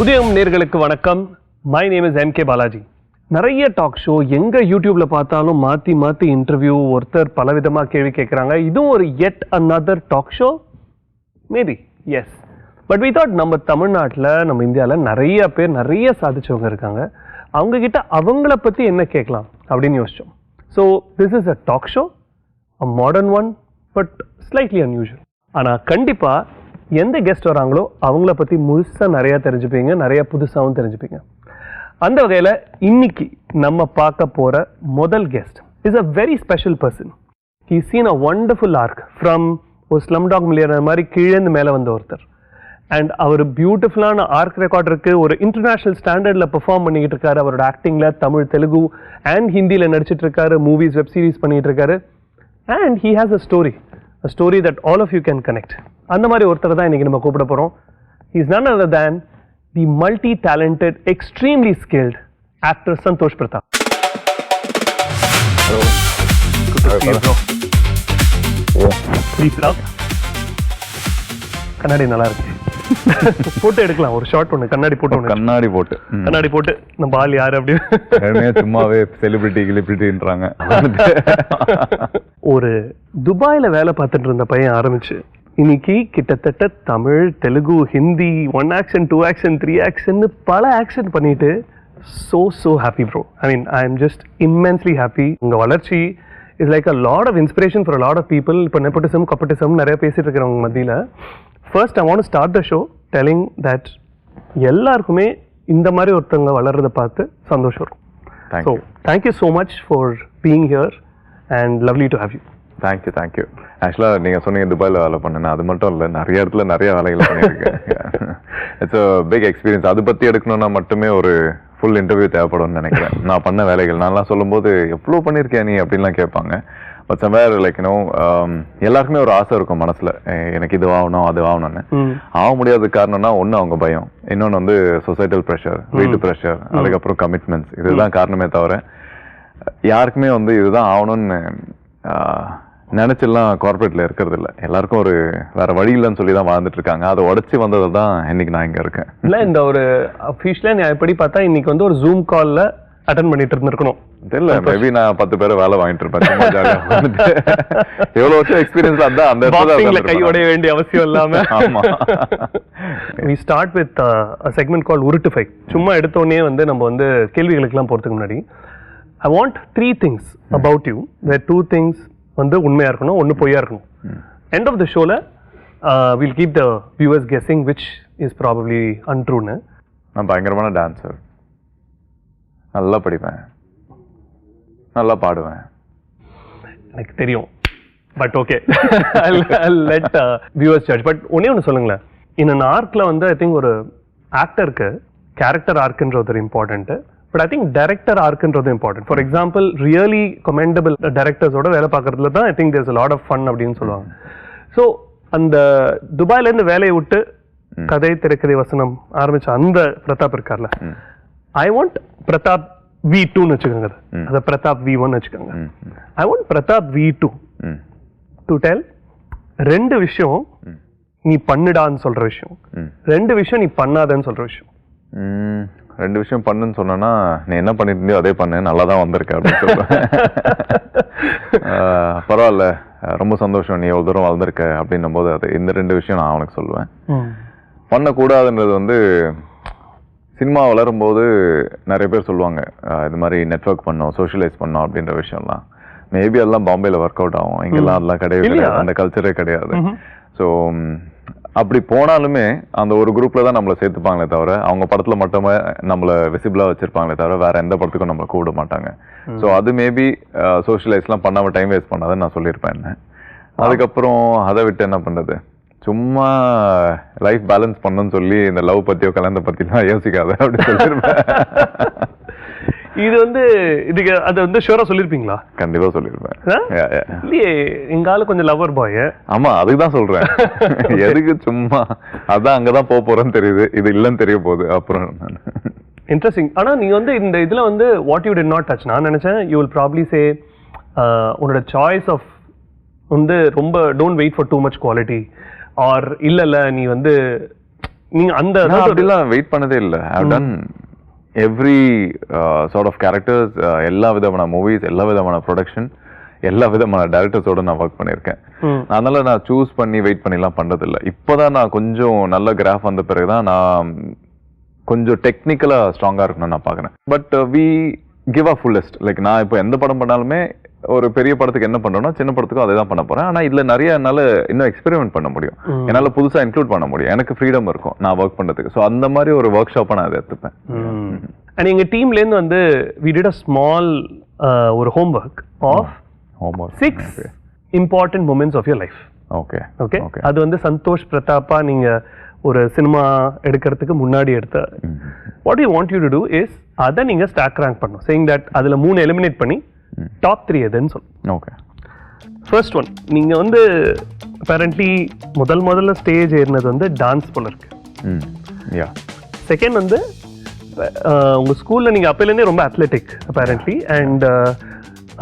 புதியம் நேர்களுக்கு வணக்கம். My name is MK Balaji. நிறைய டாக் ஷோ எங்க யூடியூப்ல பார்த்தாலும் மாத்தி மாத்தி இன்டர்வியூ, ஒருத்தர் பலவிதமா கேள்வி கேட்குறாங்க. இதுவும் ஒரு yet another talk show maybe, yes. But we thought நம்ம தமிழ்நாட்டில், நம்ம இந்தியாவில் நிறைய பேர் நிறைய சாதிச்சவங்க இருக்காங்க. அவங்க கிட்ட அவங்கள பற்றி என்ன கேட்கலாம் அப்படின்னு யோசிச்சோம். So this is a talk show, a modern one, but slightly unusual. ஆனால் கண்டிப்பாக எந்த கெஸ்ட் வராங்களோ அவங்கள பற்றி முழுசாக நிறையா தெரிஞ்சுப்பீங்க, நிறையா புதுசாகவும் தெரிஞ்சுப்பீங்க. அந்த வகையில் இன்னைக்கு நம்ம பார்க்க போகிற முதல் guest is a very special person. He seen a wonderful arc from ஒரு ஸ்லம் டாக் மில்லியனர் மாதிரி கீழேந்து மேலே வந்த ஒருத்தர். அண்ட் அவர் பியூட்டிஃபுல்லான ஆர்க் ரெக்கார்ட் இருக்கு. ஒரு இன்டர்நேஷனல் ஸ்டாண்டர்டில் பெர்ஃபார்ம் பண்ணிக்கிட்டு இருக்காரு. அவரோட ஆக்டிங்கில் தமிழ், தெலுங்கு அண்ட் ஹிந்தியில் நடிச்சிட்டு இருக்காரு. மூவிஸ், வெப் சீரிஸ் பண்ணிட்டு இருக்காரு. And he has a story that all of you can connect. அந்த மாதிரி ஒருத்தர் தான் இன்னைக்கு நம்ம கூப்பிட போகிறோம். He is none other than the multi-talented, extremely skilled actor Santosh Pratap. Hello. Good to see you, bro. Yeah. Please love. கண்ணாடி நல்லா இருக்கு. போட்டோ எடுக்கலாம், ஒரு ஷார்ட் ஒன்று கண்ணாடி போட்டு ஒன்று. கண்ணாடி போட்டு நம்ம ஆள் யாரு அப்படி சும்மாவே செலிபிரிட்டின்றாங்க. ஒரு துபாயில வேலை பார்த்துட்டு இருந்த பையன் ஆரம்பிச்சு இன்னைக்கு கிட்டத்தட்ட Tamil, Telugu, Hindi, 1 action, 2 action, 3 action பல ஆக்ஷன் பண்ணிட்டு so happy bro. I mean, I am just immensely happy. உங்க வளர்ச்சி is like a lot of inspiration for a lot of people. இப்போ nepotism, copotism நிறைய பேசிட்டு இருக்கிறவங்க மத்தியில் first I want to start the show telling that எல்லாருக்குமே இந்த மாதிரி ஒருத்தவங்க வளர்றதை பார்த்து சந்தோஷம் வரும். So thank you so much for being here and lovely to have you. Thank you. ஆக்சுவலாக நீங்கள் சொன்னீங்க துபாயில் வேலை பண்ணேன். அது மட்டும் இல்லை, நிறைய இடத்துல நிறைய வேலைகள் பண்ணியிருக்கேன். It's a big experience. அதை பற்றி எடுக்கணும்னா மட்டுமே ஒரு ஃபுல் இன்டர்வியூ தேவைப்படும்னு நினைக்கிறேன். நான் பண்ண வேலைகள் நான்லாம் சொல்லும்போது எவ்வளோ பண்ணியிருக்கேன் நீ அப்படின்லாம் கேட்பாங்க. பட் சம்வேர் லைக் எல்லாருக்குமே ஒரு ஆசை இருக்கும் மனசில், எனக்கு இது ஆகணும் அது ஆகணும்னு. ஆக முடியாத காரணம்னா ஒன்று அவங்க பயம், இன்னொன்று வந்து சொசைட்டல் ப்ரெஷர், வீட்டு ப்ரெஷர், அதுக்கப்புறம் கமிட்மெண்ட்ஸ். இதுதான் காரணமே தவிர யாருக்குமே வந்து இதுதான் ஆகணும்னு நினைச்செல்லாம் கார்பரேட்ல இருக்கிறது இல்லை. எல்லாருக்கும் ஒரு வேற வழி இல்லைன்னு சொல்லி தான் வாழ்ந்துட்டு இருக்காங்க. அதை உடச்சி வந்தது தான் இன்னைக்கு நான் இங்க இருக்கேன். இல்லை, இந்த ஒரு அஃபீஷியலாக நான் எப்படி பார்த்தா இன்னைக்கு வந்து ஒரு ஜூம் காலில் அட்டன் பண்ணிட்டு இருந்திருக்கணும். தெரியல, மேபி நான் 10 பேரை வேலை வாங்கிட்டு இருப்பேன். எவ்வளவு வருஷம் எக்ஸ்பீரியன்ஸ் அதான் அந்த இடத்துல கை உடைய வேண்டிய அவசியம் இல்லாம. ஆமா. We start with a segment called உருட்டு ஃபை. சும்மா எடுத்தோடனே வந்து நம்ம வந்து கேள்விகளுக்கெல்லாம் போறதுக்கு முன்னாடி I want 3 things about you. Where 2 things வந்து உண்மையா இருக்கணும், ஒன்னு பொய்யா இருக்கணும். End of the showல we'll keep the viewers guessing which is probably untrue. நான் பயங்கரமான டான்சர், நல்லா படிப்பேன், நல்லா பாடுவேன், எனக்கு தெரியும். But okay, I'll let viewers judge. But ஒன்று சொல்லுங்களேன், இந்த ஆர்க்ல வந்து ஐ திங்க் ஒரு ஆக்டருக்கு கேரக்டர் ஆர்க்ன்றது ஒரு important. But I think director ஆர்க்ன்றது important. For example, really commendable டைரக்டர்ஸோட வேலை பார்க்கறதுல தான் I think there's a lot of fun அப்படின்னு சொல்லுவாங்க. ஸோ அந்த துபாயில இருந்து வேலையை விட்டு கதை, திரைக்கதை, வசனம் ஆரம்பிச்ச அந்த பிரதாப் இருக்கார்ல, ஐ வாண்ட் பிரதாப் V2ன்னு வச்சுக்கோங்க, அதை பிரதாப் V1 வச்சுக்கோங்க. I want Pratap V2 to tell 2 விஷயம் நீ பண்ணுடான்னு சொல்ற விஷயம், 2 விஷயம் நீ பண்ணாதன்னு சொல்ற விஷயம். 2 விஷயம் பண்ணுன்னு சொன்னா, நீ என்ன பண்ணிட்டு இருந்தியோ அதே பண்ணு, நல்லா தான் வந்திருக்க அப்படின்னு சொல்லுவேன். பரவாயில்ல, ரொம்ப சந்தோஷம், நீ எவ்வளவு தூரம் வளர்ந்துருக்க அப்படின்னும் போது அது இந்த 2 விஷயம் நான் அவனுக்கு சொல்லுவேன். பண்ணக்கூடாதுன்றது வந்து சினிமா வளரும்போது நிறைய பேர் சொல்லுவாங்க, இது மாதிரி நெட்வொர்க் பண்ணோம், சோஷியலைஸ் பண்ணோம் அப்படின்ற விஷயம்லாம். மேபி அதெல்லாம் பாம்பேல ஒர்க் அவுட் ஆகும், இங்கெல்லாம் அதெல்லாம் கிடையாது, அந்த கல்ச்சரே கிடையாது. ஸோ அப்படி போனாலுமே அந்த ஒரு குரூப்ல தான் நம்மளை சேர்த்துப்பாங்களே தவிர, அவங்க படத்துல மட்டுமே நம்மளை விசிபிளா வச்சிருப்பாங்களே தவிர வேற எந்த படத்துக்கும் நம்மளை கூப்பிட மாட்டாங்க. ஸோ அது மேபி சோஷியலைஸ்லாம் பண்ணாம டைம் வேஸ்ட் பண்ணாதுன்னு நான் சொல்லியிருப்பேன். அதுக்கப்புறம் அதை விட்டு என்ன பண்றது, சும்மா லைஃப் பேலன்ஸ் பண்ணணும்னு சொல்லி இந்த லவ் பத்தியோ கல்யாணத்தை பத்திலாம் யோசிக்காத அப்படின்னு சொல்லியிருப்பேன். இது வந்து இதுக்கு அதை வந்து ஷூரா சொல்லிருப்பீங்களா? கண்டிப்பா சொல்லிருப்பேன். இல்லையே, எங்க ஆளு கொஞ்சம் லவர் பாய். ஆமா, அதுக்குதான் சொல்றேன். எதுக்கு சும்மா, அதான் அங்கதான் போறேன்னு தெரியுது, இது இல்லன்னு தெரிய போகுது அப்புறம். இன்ட்ரெஸ்டிங். ஆனா நீங்க வந்து இந்த இதுல வந்து what you did not touch, நான் நினைச்சேன் யூ வில் ப்ராப்ளி சே உன்னோட சாய்ஸ் ஆஃப் வந்து ரொம்ப don't wait for too much quality, or இல்ல நீ வந்து நீங்க அந்த அப்படிலாம் வெயிட் பண்ணதே இல்லை. I have done every sort of characters, எல்லா விதமான மூவிஸ், எல்லா விதமான ப்ரொடக்ஷன், எல்லா விதமான டைரக்டர்ஸோட நான் ஒர்க் பண்ணியிருக்கேன். அதனால நான் சூஸ் பண்ணி வெயிட் பண்ணிலாம் பண்றதில்லை. இப்போதான் நான் கொஞ்சம் நல்ல கிராஃப் வந்த பிறகுதான் நான் கொஞ்சம் டெக்னிக்கலா ஸ்ட்ராங்கா இருக்கணும்னு நான் பாக்குறேன். But we give a fullest. Like நான் இப்போ எந்த படம் பண்ணாலுமே ஒரு பெரிய படத்துக்கு என்ன பண்றோம்னா சின்ன படத்துக்கும் அதே தான் பண்ண போறேன். ஆனா இதுல நிறைய என்னால இன்னும் எக்ஸ்பெரிமெண்ட் பண்ண முடியும், என்னால புதுசா இன்க்ளூட் பண்ண முடியும், எனக்கு ஃப்ரீடம் இருக்கும் நான் ஒர்க் பண்றதுக்கு. ஸோ அந்த மாதிரி ஒரு ஒர்க் ஷாப்பை நான் அதை எடுத்துப்பேன். அண்ட் எங்க டீம்ல இருந்து வந்து we did a small ஒரு homework of 6 important moments of your life. Okay okay, அது வந்து சந்தோஷ் பிரதாப்பா நீங்க ஒரு சினிமா எடுக்கிறதுக்கு முன்னாடி எடுத்த. What you want you to do is அதை நீங்க ஸ்டாக் ரேங்க் பண்ணணும், சேயிங் தட் அதுல 3 எலிமினேட் பண்ணி டாப் 3 எதுன்னு சொல்லணும். ஓகே, ஃபர்ஸ்ட் ஒன், நீங்க வந்து அப்பரண்ட்லி முதல்ல ஸ்டேஜ் ஏறினது வந்து டான்ஸ் போல இருக்கு. செகண்ட் வந்து உங்க ஸ்கூல்ல நீங்க அப்பையிலேருந்தே ரொம்ப அத்லெட்டிக் அப்பரண்ட்லி. அண்ட்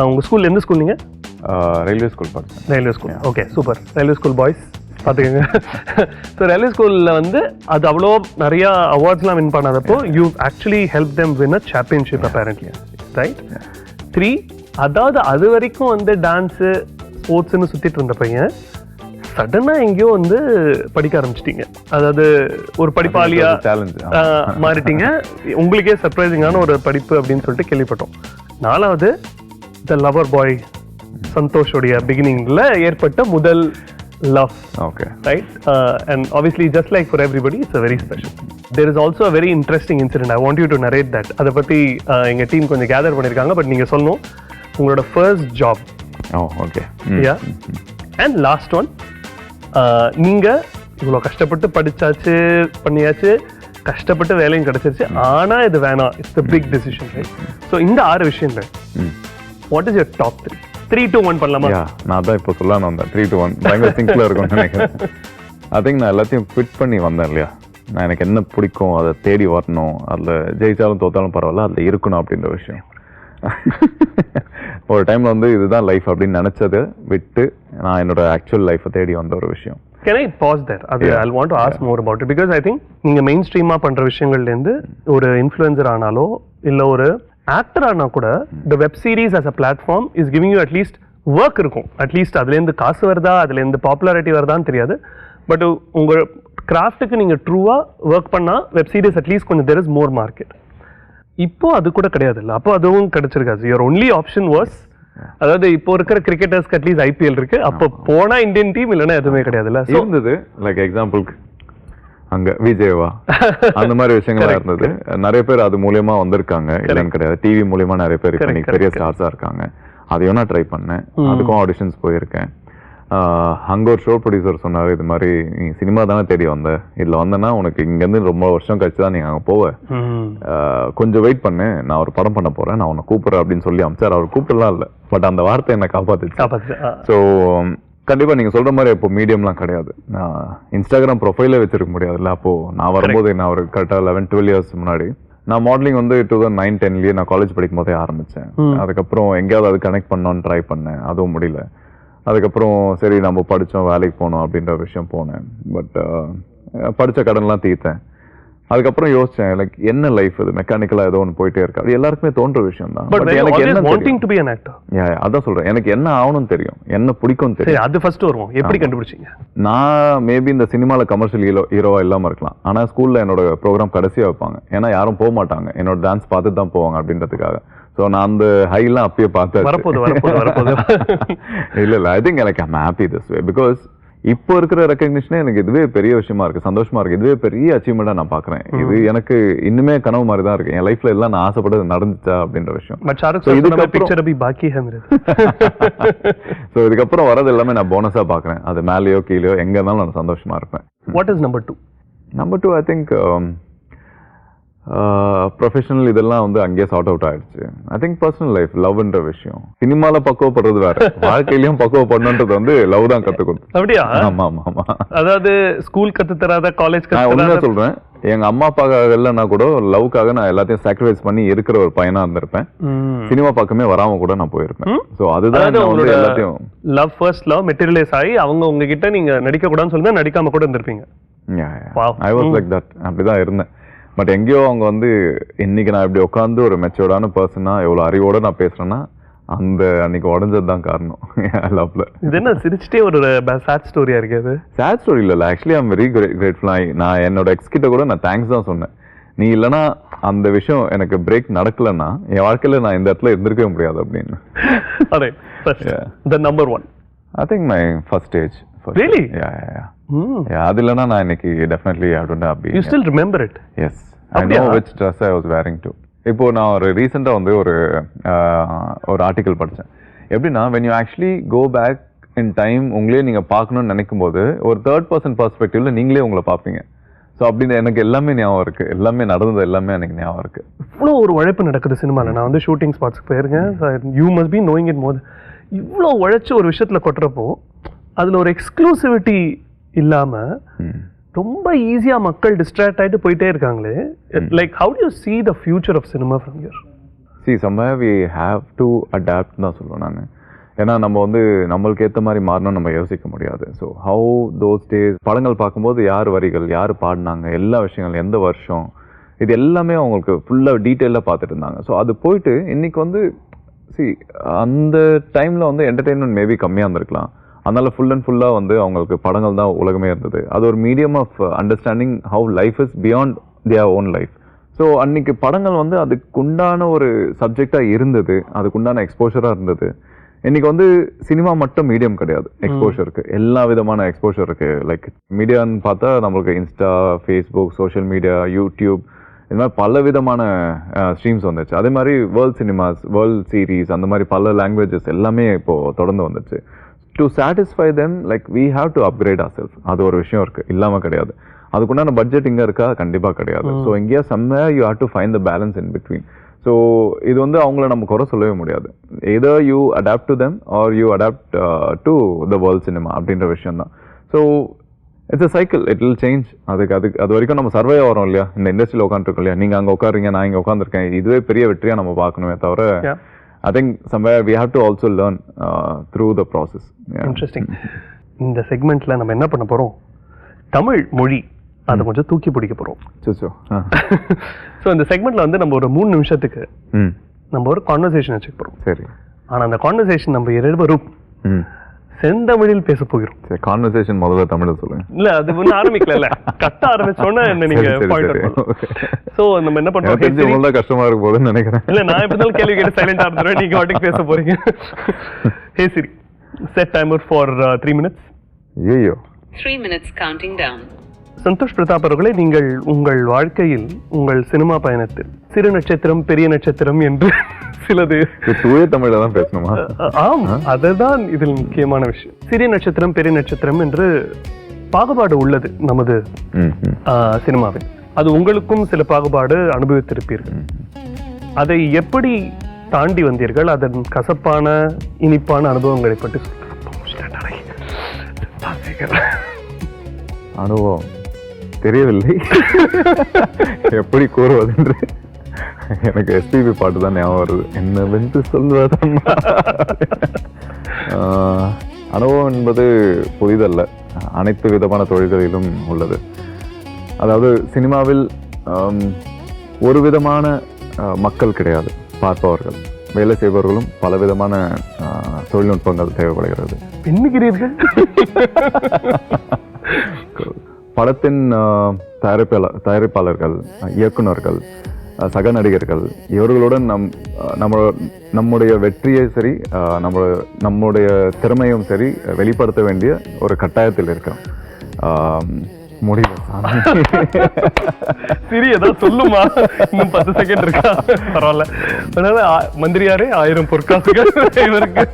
உங்க ஸ்கூல்ல எந்த ஸ்கூல் நீங்க? ரயில்வே ஸ்கூல் படிச்சேன். Railway school, okay super. Railway school boys பார்த்துக்கோங்க. ஸோ ரயில்வே ஸ்கூலில் வந்து அது அவ்வளோ நிறையா அவார்ட்ஸ்லாம் வின் பண்ணாதப்போ you actually help them win a championship apparently, right? 3, அதாவது அது வரைக்கும் வந்து டான்ஸு ஸ்போர்ட்ஸ்னு சுற்றிட்டு இருந்த பையன் சடனாக எங்கேயோ வந்து படிக்க ஆரம்பிச்சிட்டிங்க. அதாவது ஒரு படிப்பாளியா மாறிட்டீங்க. உங்களுக்கே சர்ப்ரைசிங்கான ஒரு படிப்பு அப்படின்னு சொல்லிட்டு கேள்விப்பட்டோம். 4வது, த லவர் பாய் சந்தோஷோடைய பிகினிங்ல ஏற்பட்ட முதல் love. Okay. Right? And obviously, just like for everybody, it's a very special. There is also a very interesting incident. I want you to narrate that. அதை பற்றி எங்கள் டீம் கொஞ்சம் கேதர் பண்ணியிருக்காங்க. பட் நீங்கள் சொல்லணும் உங்களோட first job. Okay. Yeah. And last one, நீங்கள் இவ்வளோ கஷ்டப்பட்டு படித்தாச்சு பண்ணியாச்சு, கஷ்டப்பட்டு வேலையும் கிடைச்சிருச்சு, ஆனால் இது வேணாம், it's the big decision, right? So இந்த 6 விஷயங்கள், வாட் இஸ் யுவர் டாப் 3? 3, 2, 1 பண்ணலாமா? நான் தான் இப்போ சொல்லலாம்னு வந்தேன். 3, 2, 1 பயங்கர சிங்கிளாக இருக்கும்னு நினைக்கிறேன். ஐ திங்க் நான் எல்லாத்தையும் குவிட் பண்ணி வந்தேன் இல்லையா. நான் எனக்கு என்ன பிடிக்கும் அதை தேடி வரணும், அதில் ஜெயிச்சாலும் தோத்தாலும் பரவாயில்ல, அதில் இருக்கணும் அப்படின்ற விஷயம். ஒரு டைமில் வந்து இதுதான் லைஃப் அப்படின்னு நினச்சதை விட்டு நான் என்னோட ஆக்சுவல் லைஃப்பை தேடி வந்த ஒரு விஷயம். Can I pause there? I want to ask more about it because I think நீங்க மெயின் ஸ்ட்ரீமா பண்ற விஷயங்கள்லேருந்து ஒரு இன்ஃப்ளூயன்சர் ஆனாலோ இல்லை ஒரு ஆக்டர் ஆனா கூட the web series as a platform is giving you at least work இருக்கும். அட்லீஸ்ட் அதுலேருந்து காசு வருதா, அதுலேருந்து பாப்புலாரிட்டி வருதான்னு தெரியாது. பட் உங்க கிராஃப்ட்டுக்கு நீங்க ட்ரூவா ஒர்க் பண்ணா வெப் சீரிஸ் அட்லீஸ்ட் கொஞ்சம் there is more market. இப்போ அது கூட கிடையாது இல்லை, அப்போ அதுவும் கிடைச்சிருக்காது. your only option was, அதாவது இப்போ இருக்கிற கிரிக்கெட்டர்ஸ்க்கு அட்லீஸ்ட் ஐபிஎல் இருக்கு, அப்போ போனா இந்தியன் டீம் இல்லைன்னா எதுவுமே கிடையாதுல்ல. இருந்தது லைக் எக்ஸாம்பிளுக்கு அங்க விஜயவா அந்த மாதிரி விஷயங்களா இருந்தது. நிறைய பேர் அது மூலியமா வந்திருக்காங்க, இல்லைன்னு கிடையாது. டிவி மூலியமா நிறைய பேர் பெரிய ஸ்டார்ஸா இருக்காங்க. அதையும் நான் ட்ரை பண்ணேன், அதுக்கும் ஆடிஷன்ஸ் போயிருக்கேன். அங்க ஒரு ஷோ ப்ரொடியூசர் சொன்னாரு, இது மாதிரி நீ சினிமா தானே தேடி வந்த, இதுல வந்தேன்னா உனக்கு இங்கேருந்து ரொம்ப வருஷம் கழிச்சு தான் நீங்க அங்கே போவ, கொஞ்சம் வெயிட் பண்ணு, நான் ஒரு படம் பண்ண போறேன், நான் உன்னை கூப்பிடுறேன் அப்படின்னு சொல்லி அமிச்சார். அவர் கூப்பிடலாம் இல்லை, பட் அந்த வார்த்தை என்னை காப்பாத்துச்சு. ஸோ கண்டிப்பா நீங்க சொல்ற மாதிரி இப்போ மீடியம்லாம் கிடையாது. நான் இன்ஸ்டாகிராம் ப்ரொஃபைலே வச்சிருக்க முடியாதுல்ல. அப்போ நான் வரும்போது நான் ஒரு கரெக்டாக 11-12 இயர்ஸ் முன்னாடி நான் மாடலிங் வந்து 2009-10 நான் காலேஜ் படிக்கும் போதே ஆரம்பிச்சேன். அதுக்கப்புறம் எங்கேயாவது அது கனெக்ட் பண்ணோன்னு ட்ரை பண்ணேன், அதுவும் முடியல. அதுக்கப்புறம் சரி நம்ம படித்தோம், வேலைக்கு போனோம் அப்படின்ற விஷயம் போனேன். பட் படித்த கடன்லாம் தீர்த்தேன். அதுக்கப்புறம் யோசிச்சேன், லைக் என்ன லைஃப் இது, மெக்கானிக்கலா ஏதோ ஒன்று போயிட்டே இருக்கு. அது எல்லாருக்குமே தோன்ற விஷயம் தான். பட் எனக்கு என்ன wanting to be an actor, அதான் சொல்றேன், எனக்கு என்ன ஆகணும்னு தெரியும், என்ன பிடிக்கும் தெரியும். அது ஃபர்ஸ்ட் வருவோம். எப்படி கண்டுபிடிச்சீங்க? நான் மேபி இந்த சினிமாவில் கமர்ஷியல் ஹீரோவா இல்லாமல் இருக்கலாம், ஆனால் ஸ்கூல்ல என்னோட ப்ரோக்ராம் கடைசியாக வைப்பாங்க. ஏன்னா யாரும் போக மாட்டாங்க, என்னோட டான்ஸ் பார்த்துட்டு தான் போவாங்க அப்படின்றதுக்காக. ஸோ நான் அந்த ஹைலாம் அப்பயே பார்த்தேன். இல்லை ஐ திங்க் எனக்கு I'm happy this way because இப்போ இருக்கிற ரெக்கக்னிஷனே எனக்கு இதுவே பெரிய விஷயமா இருக்கு, சந்தோஷமா இருக்கு. இதுவே பெரிய அச்சீவ்மெண்டா நான் பாக்குறேன். இது எனக்கு இன்னுமே கனவு மாதிரி தான் இருக்கு. என் லைஃப்ல எல்லாம் நான் ஆசைப்பட்டது நடந்துச்சா அப்படின்ற விஷயம். ஸோ இதுக்கப்புறம் வரது எல்லாமே நான் போனஸா பாக்குறேன். அது மேலேயோ கீழேயோ எங்க இருந்தாலும் நான் சந்தோஷமா இருப்பேன். What is number 2? Number 2 I think professional இதெல்லாம் வந்து அங்கேயே சார்ட் அவுட் ஆயிடுச்சு. ஐ திங்க் பர்சனல் லைஃப், லவ்ன்ற விஷயம். சினிமால பக்குவப்படுறது வேற, வாழ்க்கையிலயும் பக்குவப்படணுன்றது வந்து லவ் தான் கத்து கொடுத்து. அப்படியா? ஆமா ஆமா ஆமா. அதாவது ஸ்கூல் கத்து தராத, காலேஜ் நான் உண்மையா சொல்றேன், எங்க அம்மா அப்பாக்காக இல்லைன்னா கூட லவ்க்காக நான் எல்லாத்தையும் சாக்ரிஃபைஸ் பண்ணி இருக்கிற ஒரு பையனா இருந்திருப்பேன். சினிமா பக்கமே வராம கூட நான் போயிருப்பேன். சோ அதுதான் எல்லாத்தையும் லவ் ஃபர்ஸ்ட் லவ் மெட்டீரியலைஸ் ஆகி அவங்க உங்ககிட்ட நீங்க நடிக்க கூடாதுன்னு சொல்லி நடிக்காம கூட இருந்திருப்பீங்க. Wow. I was like that. அப்படிதான் இருந்தேன். பட் எங்கேயோ அவங்க வந்து இன்னைக்கு நான் இப்படி உட்காந்து ஒரு மெச்சூர்டான பர்சனா எவ்வளவு அறிவோட நான் பேசுறேன்னா அந்த அன்னைக்கு உடஞ்சது தான் காரணம். லவ்ல இது என்ன சிரிச்சிட்டே ஒரு சேட் ஸ்டோரியா இருக்கு அது? சேட் ஸ்டோரி இல்ல, ஆக்சுவலி ஐம் வெரி கிரேட்ஃபுல். நான் என்னோட எக்ஸ் கிட்ட கூட நான் தேங்க்ஸ் தான் சொன்னேன். நீ இல்லைன்னா அந்த விஷயம் எனக்கு பிரேக் நடக்கலன்னா என் வாழ்க்கையில நான் இந்த இடத்துல இருந்திருக்கவே முடியாது அப்படின்னு. The number one. I think my first stage. Really? Yeah. அது இல்லைன்னா நான் இன்னைக்கு definitely I don't have been. You still remember it? Yes. I know which dress I was wearing too. இப்போ நான் ஒரு ரீசெண்டாக வந்து ஒரு ஆர்டிக்கல் படித்தேன். எப்படின்னா when you actually go back in time உங்களே நீங்கள் பார்க்கணும்னு நினைக்கும் போது ஒரு தேர்ட் பர்சன் பெர்ஸ்பெக்டிவ்ல நீங்களே உங்களை பார்ப்பீங்க. ஸோ அப்படின்னு எனக்கு எல்லாமே ஞாபகம் இருக்கு, எல்லாமே நடந்தது எல்லாமே எனக்கு ஞாபகம் இருக்கு. இவ்வளோ ஒரு உழைப்பு நடக்குது சினிமாவில். நான் வந்து ஷூட்டிங் ஸ்பாட்ஸ்க்கு போயிருக்கேன். You must be knowing it more. இவ்வளோ உழைச்சி ஒரு விஷயத்தில் கொட்டுறப்போ அதில் ஒரு எக்ஸ்க்ளூசிவிட்டி இல்லாமல் ரொம்ப ஈஸியாக மக்கள் டிஸ்ட்ராக்ட் ஆகிட்டு போயிட்டே இருக்காங்களே. Like how to you see the future of cinema from here? See, somewhere we have to adapt தான் சொல்லுவேன் நான். ஏன்னா நம்ம வந்து நம்மளுக்கு ஏற்ற மாதிரி மாறணும்னு நம்ம யோசிக்க முடியாது. ஸோ ஹவு தோஸ் டேஸ் படங்கள் பார்க்கும்போது யார் வரிகள், யார் பாடினாங்க, எல்லா விஷயங்கள், எந்த வருஷம், இது எல்லாமே அவங்களுக்கு ஃபுல்லாக டீட்டெயிலாக பார்த்துட்டு இருந்தாங்க. ஸோ அது போயிட்டு இன்னைக்கு வந்து அந்த டைமில் வந்து என்டர்டெயின்மெண்ட் மேபி கம்மியாக இருந்திருக்கலாம். அதனால ஃபுல் அண்ட் ஃபுல்லாக வந்து அவங்களுக்கு படங்கள் தான் உலகமே இருந்தது. அது ஒரு medium of understanding how life is beyond their own life. So அன்னைக்கு படங்கள் வந்து அதுக்குண்டான ஒரு சப்ஜெக்டாக இருந்தது, அதுக்குண்டான எக்ஸ்போஷராக இருந்தது. இன்னைக்கு வந்து சினிமா மட்டும் மீடியம் கிடையாது, எக்ஸ்போஷருக்கு எல்லா விதமான எக்ஸ்போஷர் இருக்கு. லைக் மீடியான்னு பார்த்தா நம்மளுக்கு Insta, Facebook, social media, YouTube, இது மாதிரி பல விதமான ஸ்ட்ரீம்ஸ் வந்துச்சு. அதே மாதிரி வேர்ல்ட் சினிமாஸ், வேர்ல்ட் சீரீஸ், அந்த மாதிரி பல லாங்குவேஜஸ் எல்லாமே இப்போ தொடர்ந்து வந்துச்சு. To satisfy them like we have to upgrade our self. அது ஒரு விஷயம் இருக்கு, இல்லாமல் கிடையாது. அதுக்குண்டான பட்ஜெட் இங்கே இருக்கா? கண்டிப்பாக கிடையாது. ஸோ எங்கேயா somewhere you have to find the balance in between. So இது வந்து அவங்கள நம்ம குறை சொல்லவே முடியாது. Either you adapt to them or you adapt to the world cinema அப்படின்ற விஷயம் தான். So it's a cycle, it will change. அது வரைக்கும் நம்ம சர்வே ஆகிறோம் இல்லையா, இந்த இண்டஸ்ட்ரியில் உட்காந்துருக்கோம் இல்லையா. நீங்கள் அங்கே உட்காருங்க, நான் இங்கே உட்காந்துருக்கேன். இதுவே பெரிய வெற்றியாக நம்ம பார்க்கணுமே தவிர I think somewhere we have to also learn through the process. Interesting. இந்த செக்மெண்ட்ல நம்ம என்ன பண்ண போறோம், தமிழ் மொழி அதை கொஞ்சம் தூக்கி பிடிக்க போறோம். ஸோ இந்த செக்மெண்ட்ல வந்து நம்ம ஒரு 3 நிமிஷத்துக்கு நம்ம ஒரு கான்வர்சேஷன் வச்சுக்க போறோம். சரி. ஆனா அந்த கான்வர்சேஷன் நம்ம இருவரும் செந்தமிழில் பேச போகிறோம். சரி, கான்வர்சேஷன் முதல்ல தமிழ்ல சொல்லுங்க. இல்ல அது ஒன்னும் ஆரம்பிக்கல, கட்ட ஆரம்பிச்சோன்னா என்ன நீங்க பாயிண்ட். சோ நம்ம என்ன பண்றோம், உங்களுக்கு கஷ்டமா இருக்கும் போதுன்னு நினைக்கிறேன். இல்ல நான் எப்படினாலும் கேள்வி கேட்டு சைலண்டா இருந்துறேன், நீங்க வாட்டுக்கு பேச போறீங்க. ஹே சிரி, செட் டைமர் ஃபார் 3 minutes. ஐயோ, 3 minutes counting down. Santhosh Pratap அவர்களே, நீங்கள் உங்கள் வாழ்க்கையில் உங்கள் சினிமா பயணத்தில் சிறு நட்சத்திரம், பெரிய நட்சத்திரம் என்று சிலது தூய தமிழ்ல தான் பேசணுமா? ஆம், அதுதான் இதில் முக்கியமான விஷயம். சிறிய நட்சத்திரம், பெரிய நட்சத்திரம் என்று பாகுபாடு உள்ளது நமது சினிமாவில். அது உங்களுக்கும் சில பாகுபாடு அனுபவித்திருப்பீர்கள். அதை எப்படி தாண்டி வந்தீர்கள்? அதன் கசப்பான, இனிப்பான அனுபவங்களை பற்றி அனுபவம் தெரியவில்லை, எப்படி கூறுவதென்று. எனக்கு எஸ்பிபி பாட்டு தான் ஞாபகம் வருது, என்னவென்று சொல்வதன். அனுபவம் என்பது புதிதல்ல, அனைத்து விதமான தொழில்களிலும் உள்ளது. அதாவது சினிமாவில் ஒரு விதமான மக்கள் கிடையாது, பார்ப்பவர்கள், வேலை செய்பவர்களும் பல விதமான தொழில்நுட்பங்கள் தேவைப்படுகிறது. பின்னுகிறீர்கள். படத்தின் தயாரிப்பாளர்கள், இயக்குநர்கள், சக நடிகர்கள், இவர்களுடன் நம்முடைய வெற்றியை சரி, நம்முடைய திறமையும் சரி வெளிப்படுத்த வேண்டிய ஒரு கட்டாயத்தில் இருக்கிறோம். முடியல சரி, ஏதாவது சொல்லுமா? இன்னும் 10 செகண்ட் இருக்கா? பரவாயில்ல. அதனால மந்திரியாரே 1000 பொற்காசுகள் இவருக்கு.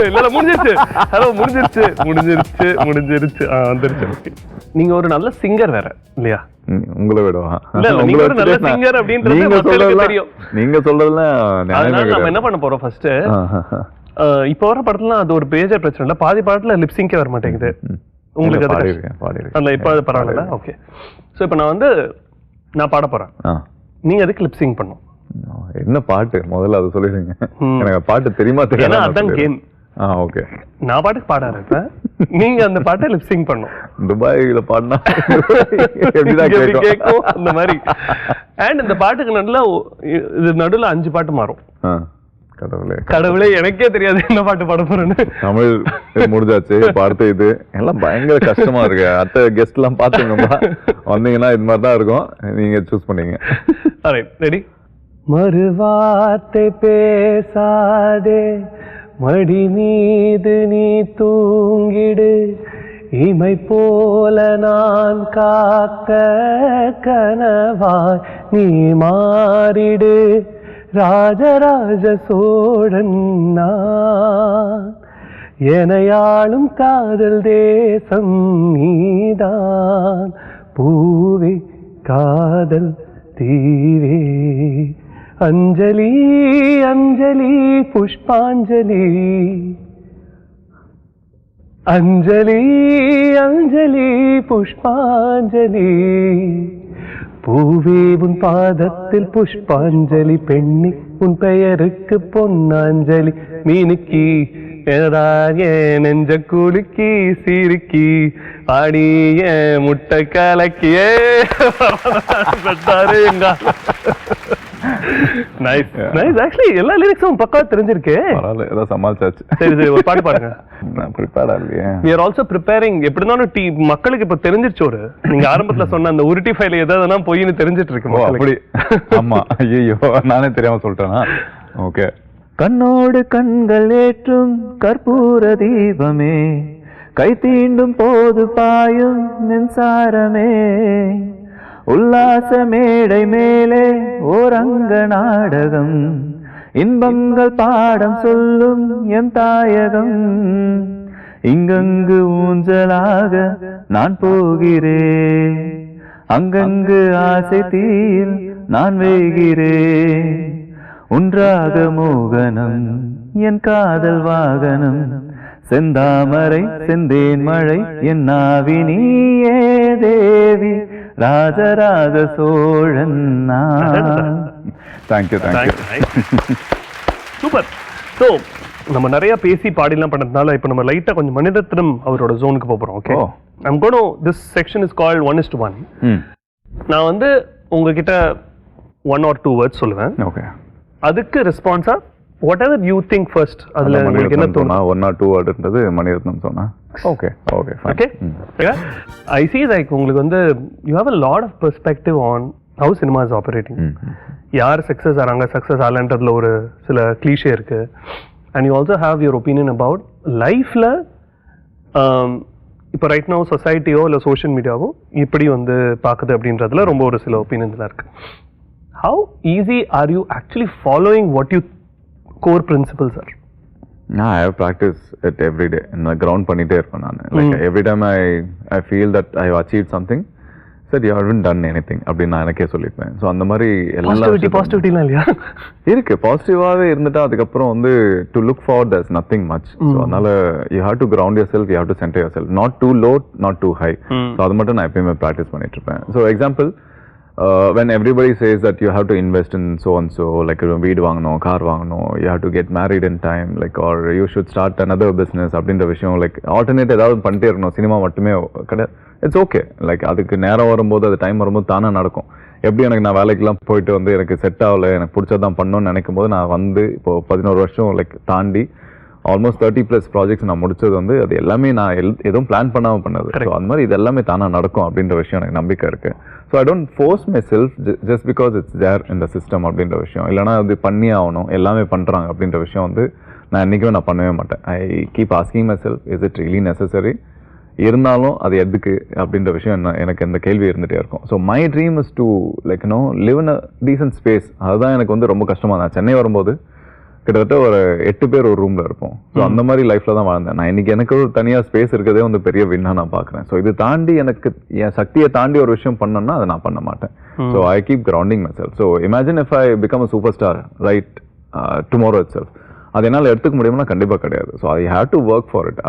இல்ல முடிஞ்சிருச்சு. ஹலோ, முடிஞ்சிருச்சு. வந்துருச்சு. நீங்க ஒரு நல்ல சிங்கர் வேற இல்லையா? உங்களை விடவா? நீங்க ஒரு நல்ல சிங்கர் அப்படின்றது தெரியும். நீங்க சொல்றதுலாம் நம்ம என்ன பண்ண போறோம் ஃபர்ஸ்ட், இப்ப வர படத்துல அது ஒரு பேஜர் பிரச்சனை இல்ல, பாதி பாட்டுல லிப்சிங்கே வர மாட்டேங்குது உங்களுக்கு. அந்த இப்ப அது பரவாயில்ல. ஓகே, சோ இப்ப நான் பாட போறேன், நீங்க அதுக்கு லிப்சிங் பண்ணும். என்ன பாட்டு முதல்ல அது சொல்லிடுங்க. எனக்கு பாட்டு தெரியுமா தெரியாது, அதான் கேம். ஓகே. நான் பாட்டுக்கு பாட இருப்பேன், நீங்க அந்த பாட்டை லிப்சிங் பண்ணும். துபாயில பாடினா கேட்கும் அந்த மாதிரி. அண்ட் இந்த பாட்டுக்கு நடுவில் 5 பாட்டு மாறும். கடவுளே எனக்கே தெரியாது என்ன பாட்டு பாட போறேன்னு. தமிழ் முடிஞ்சாச்சு, பார்த்து இது எல்லாம் பயங்கர கஷ்டமா இருக்கு. அடுத்த கெஸ்ட் எல்லாம் பாத்துங்கப்பா, வந்தீங்கன்னா இது மாதிரி தான் இருக்கும், நீங்க சூஸ் பண்ணீங்க. ரெடி? மறுவார்த்தை பேசாதே, மடி மீது நீ தூங்கிடு, இமை போல நான் காக்க கனவாய் நீ மாறிடு, ராஜராஜ சோழன் நான், எனையாளும் காதல் தேசம் நீதான், பூவே காதல் தீவே, அஞ்சலி அஞ்சலி புஷ்பாஞ்சலி, அஞ்சலி அஞ்சலி புஷ்பாஞ்சலி, பூவே உன் பாதத்தில் புஷ்பாஞ்சலி, பெண்ணி உன் பெயருக்கு பொன்னாஞ்சலி, மீனுக்கி நெஞ்ச குலுக்கி சிரிக்கி ஆடிய முட்டை கலக்கியே எங்க. Nice nice. ஆக்சுவலி எல்லா லிரிக்ஸும் பக்காவா தெரிஞ்சிருக்கு. ஏதோ சமாளிச்சாச்சு. சரி சரி, ஒரு பாட்டு பாடுங்க. நான் ப்ரிப்பேர்டா இல்லையே. we are also preparing. எப்படி இருந்தாலும் மக்களுக்கு இப்ப தெரிஞ்சிருச்சு. ஒரு நீங்க ஆரம்பத்துல சொன்ன அந்த உருட்டி ஃபைல் எதாவதுனா போயின்னு தெரிஞ்சிட்டு இருக்கு அப்படி. ஆமா, ஐயோ நானே தெரியாம சொல்லிட்டேனா. ஓகே. கண்ணோடு கண்கள் ஏற்றும் கற்பூர தீபமே, கை தீண்டும் போது பாயும் மின்சாரமே, உல்லாச மேடை மேலே ஓரங்க நாடகம், இன்பங்கள் பாடம் சொல்லும் என் தாயகம், இங்கங்கு ஊஞ்சலாக நான் போகிறேன், அங்கங்கு ஆசை தீயில் நான் வேகிறேன், ஒன்றாக மோகனம் என் காதல் வாகனம், செந்தாமரை செந்தேன் மழை என் நாவி நீயே தேவி, ராஜராஜ சோழன் நான். Thank you thank you. சூப்பர். ஸோ நம்ம நிறைய பேசி பாடிலாம் பண்ணதுனால இப்போ நம்ம லைட்டாக கொஞ்சம் மணிரத்னம் அவரோட ஜோனுக்கு போகிறோம். Okay, I'm going to, this section is called 1:1. நான் வந்து உங்ககிட்ட 1 or 2 words சொல்லுவேன். ஓகே, அதுக்கு ரெஸ்பான்ஸா whatever you think first. அதுல உங்களுக்கு என்ன தோணுனா 1 or 2 வேர்ட்ன்றது மணிரத்னம் சொன்னா. Okay okay okay. I see like உங்களுக்கு வந்து you have a lot of perspective on how cinema is operating. யார் சக்சஸ் ஆறாங்க, சக்சஸ் ஆகலன்றதுல ஒரு சில கிளீஷே இருக்கு. and you also have your opinion about லைஃப்ல இப்போ ரைட் நவ் சொசைட்டியோ இல்லை சோஷியல் மீடியாவோ இப்படி வந்து பார்க்குது அப்படின்றதுல ரொம்ப ஒரு சில ஒப்பீனியன்ஸ்லாம் இருக்கு. How easy are you actually following what your core principles are? I have practiced it every day. நான் கிரவுண்ட் பண்ணிட்டே இருப்பேன் நான். Like every time I feel that I have achieved something, said you haven't done anything அப்படி நான் எனக்கே சொல்லிப்பேன். So அந்த மாதிரி பாசிட்டிவிட்டிலாம் இல்லையா இருக்கு. பாசிட்டிவாகவே இருந்துட்டா அதுக்கப்புறம் வந்து to look forward there's nothing much. So அதனால you have to ground yourself, you have to center yourself, not too low, not too high. So அது மட்டும் நான் எப்பயுமே ப்ராக்டிஸ் பண்ணிட்டு இருப்பேன். So example, when everybody says that you have to invest in so and so, like வீடு வாங்கணும், car வாங்கணும், you have to get married in time, like or you should start another business அப்படின்ற விஷயம், like alternate ஏதாவது பண்ணிட்டே இருக்கணும். Cinema மட்டுமே கிடையாது. It's okay. லைக் அதுக்கு நேரம் வரும்போது, அது டைம் வரும்போது தானே நடக்கும். எப்படி எனக்கு நான் வேலைக்கெல்லாம் போயிட்டு வந்து எனக்கு செட் ஆகலை, எனக்கு பிடிச்சதான் பண்ணணும்னு நினைக்கும் போது நான் வந்து இப்போ 11 வருஷம் லைக் தாண்டி ஆல்மோஸ்ட் 30+ ப்ராஜெக்ட்ஸ் நான் முடிச்சது வந்து அது எல்லாமே நான் எதுவும் பிளான் பண்ணாமல் பண்ணது. ஸோ அந்த மாதிரி இது எல்லாமே தானாக நடக்கும் அப்படின்ற விஷயம் எனக்கு நம்பிக்கை இருக்கு. So I don't force myself just because it's there இந்த சிஸ்டம் அப்படின்ற விஷயம். இல்லைனா அது பண்ணி ஆகணும், எல்லாமே பண்ணுறாங்க அப்படின்ற விஷயம் வந்து நான் என்றைக்குமே நான் பண்ணவே மாட்டேன். I keep asking my self, is it really necessary, இருந்தாலும் அது எதுக்கு அப்படின்ற விஷயம் எனக்கு இந்த கேள்வி இருந்துகிட்டே இருக்கும். So my dream is to like live in a decent space. அதுதான் எனக்கு வந்து ரொம்ப கஷ்டமாக. நான் சென்னை வரும்போது கிட்டத்தட்ட ஒரு 8 பேர் ஒரு ரூம்ல இருப்போம். ஸோ அந்த மாதிரி லைஃப்ல தான் வாழ்ந்தேன் நான். இன்னைக்கு எனக்கு ஒரு தனியாக ஸ்பேஸ் இருக்கிறதே வந்து பெரிய வின்னா நான் பார்க்குறேன். ஸோ இது தாண்டி எனக்கு என் சக்தியை தாண்டி ஒரு விஷயம் பண்ணணும்னா அதை நான் பண்ண மாட்டேன். So I keep grounding my self. So imagine if I become a super star right tomorrow it self, அது என்னால் எடுத்துக்க முடியும்னா கண்டிப்பாக கிடையாது. So I have to work for it.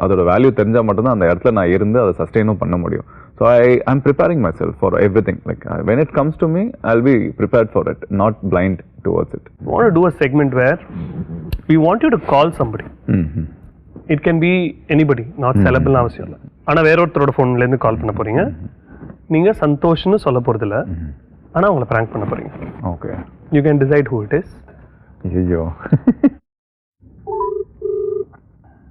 அதோட வேல்யூ தெரிஞ்சால் மட்டும்தான் அந்த இடத்துல நான் இருந்து அதை சஸ்டெயினும் பண்ண முடியும். So I'm preparing my self for every thing. Like when it comes to me I will be prepared for it, not blind towards it. I want to do a segment where we want you to call somebody. It can be anybody, not celeb னு அவசியம் இல்லை. ஆனா வேற ஒருத்தரோட போன்ல இருந்து கால் பண்ண போறீங்க. நீங்க சந்தோஷ்னு சொல்ல போறது இல்ல. ஆனா அவங்கள prank பண்ண போறீங்க. Okay. You can decide who it is. ஐயோ.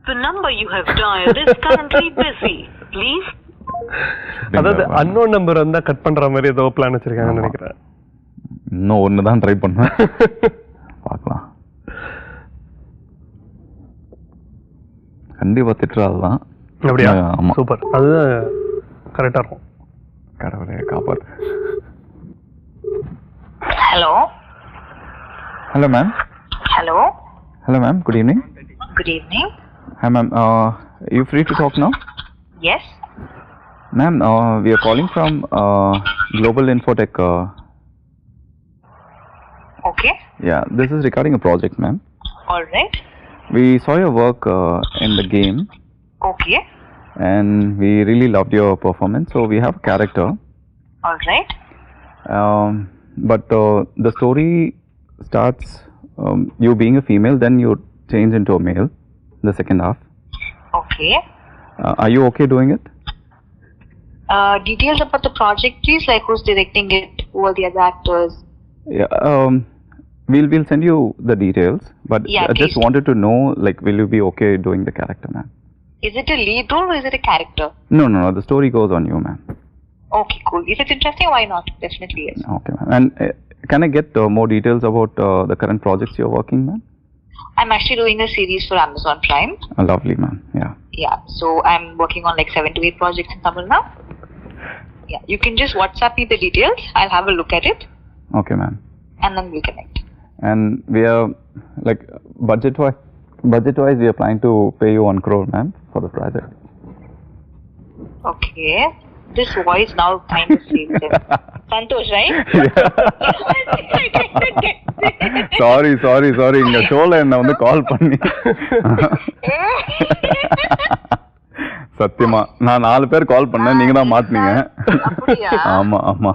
The number you have dialed is currently busy. Please. அதாவது unknown நம்பர் வந்தா கட் பண்ற மாதிரி ஏதோ பிளான் வச்சிருக்காங்கன்னு நினைக்கிறேன். இன்னும் ஒன்று தான் ட்ரை பண்ணுவேன். பார்க்கலாம். கண்டிப்பா திட்டுறாதுதான். அப்படியா? சூப்பர். அது கரெக்டா இருக்கும். கடவுளே காப்பாத்து. Hello. Hello, ma'am. Hello. Hello, ma'am. Good evening. Good evening. Hi, ma'am. You free to talk now? Yes. Ma'am, we are calling from Global Infotech. Okay. Yeah, this is regarding a project, ma'am. All right. We saw your work in the game. Okay. And we really loved your performance. So we have a character. All right. But the story starts you being a female, then you change into a male. The second half. Okay. Are you okay doing it? Details about the project, please. Like who's directing it, who are the other actors? Yeah. We'll send you the details. But Yeah, I just please. wanted to know, like, will you be okay doing the character, ma'am? Is it a lead role or is it a character? No. The story goes on you, ma'am. Okay, cool. If it's interesting, why not? Definitely yes. Okay, ma'am. And can I get more details about the current projects you're working, ma'am? I'm actually doing a series for Amazon Prime. Lovely, ma'am. Yeah. Yeah. So I'm working on like 7 to 8 projects in Tamil now. Yeah. You can just WhatsApp me the details. I'll have a look at it Okay, ma'am. and then we'll connect. And we are, like, budget-wise, we are planning to pay you 1 crore, ma'am, for the project. Okay. This voice now kind of feels it. Santosh, right? Sorry. இந்த ஷோல என்ன வந்து கால் பண்ணி சத்தியமா நான் 4 பேர் கால் பண்ணேன், நீங்க தான் மாட்டுனீங்க. அப்படியா? ஆமா.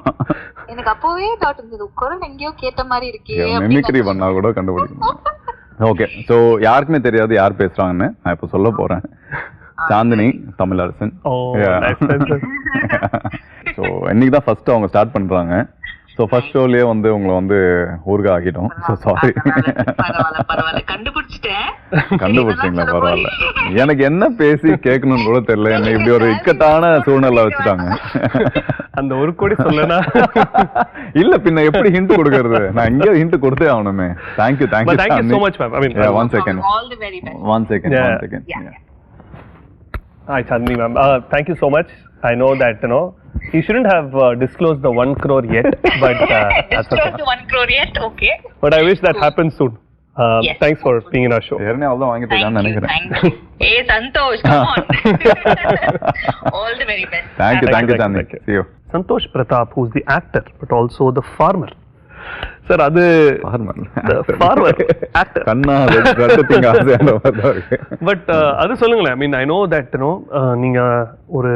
எனக்கு அப்பவே டவுட் இருந்தது, குரல் எங்கேயோ கேட்ட மாதிரி இருக்கே. மிமிக்ரி பண்ணா கூட கண்டுபிடிக்கணும். ஓகே, சோ யாருக்குமே தெரியாது யார் பேசுறாங்கன்னு. நான் இப்ப சொல்ல போறேன். சாந்தினி தமிழரசன். ஸோ இன்னைக்கு தான் ஃபர்ஸ்ட் அவங்க ஸ்டார்ட் பண்றாங்க. ஸோ ஃபர்ஸ்ட் ஷோலயே வந்து உங்களை வந்து ஊர்கா ஆக்கிட்டோம். So sorry. பரவாயில்ல, கண்டுபிடிச்சிட்டேன். கண்டுபிடிச்சிங்களா? பரவாயில்ல. எனக்கு என்ன பேசி கேட்கணும்னு கூட தெரியல. என்ன இப்படி ஒரு இக்கட்டான சூழ்நிலை வச்சுட்டாங்க. அந்த ஒரு கோடி சொல்லனா இல்ல பின்ன எப்படி ஹிண்ட் கொடுக்கறது? நான் இங்க ஹிண்ட் கொடுத்தே ஆகணுமே. Thank you so much, ma'am. I mean, one second. All the very best. One second. Yeah. Hi, Chandni, ma'am. Thank you so much. I know that, you shouldn't have disclosed the 1 crore yet, but that's okay. Disclose the 1 crore yet? Okay. But I wish that happens soon. Yes. Thanks for being in our show. ஏற்கனவே அவ்வளோ வாங்கிட்டு இருக்கான்னு நினைக்கிறேன். Thank you. Hey, Santosh, come on. All the very best. Thank you Shanthi. Thank you. See you. Santosh Pratap, who's the actor, but also the farmer. Sir, அது farmer actor. கண்ணா ரெட்டத்திங்க ஆசையான மாதிரி இருக்கு. But அது சொல்லுங்களேன். I mean, I know that, நீங்க ஒரு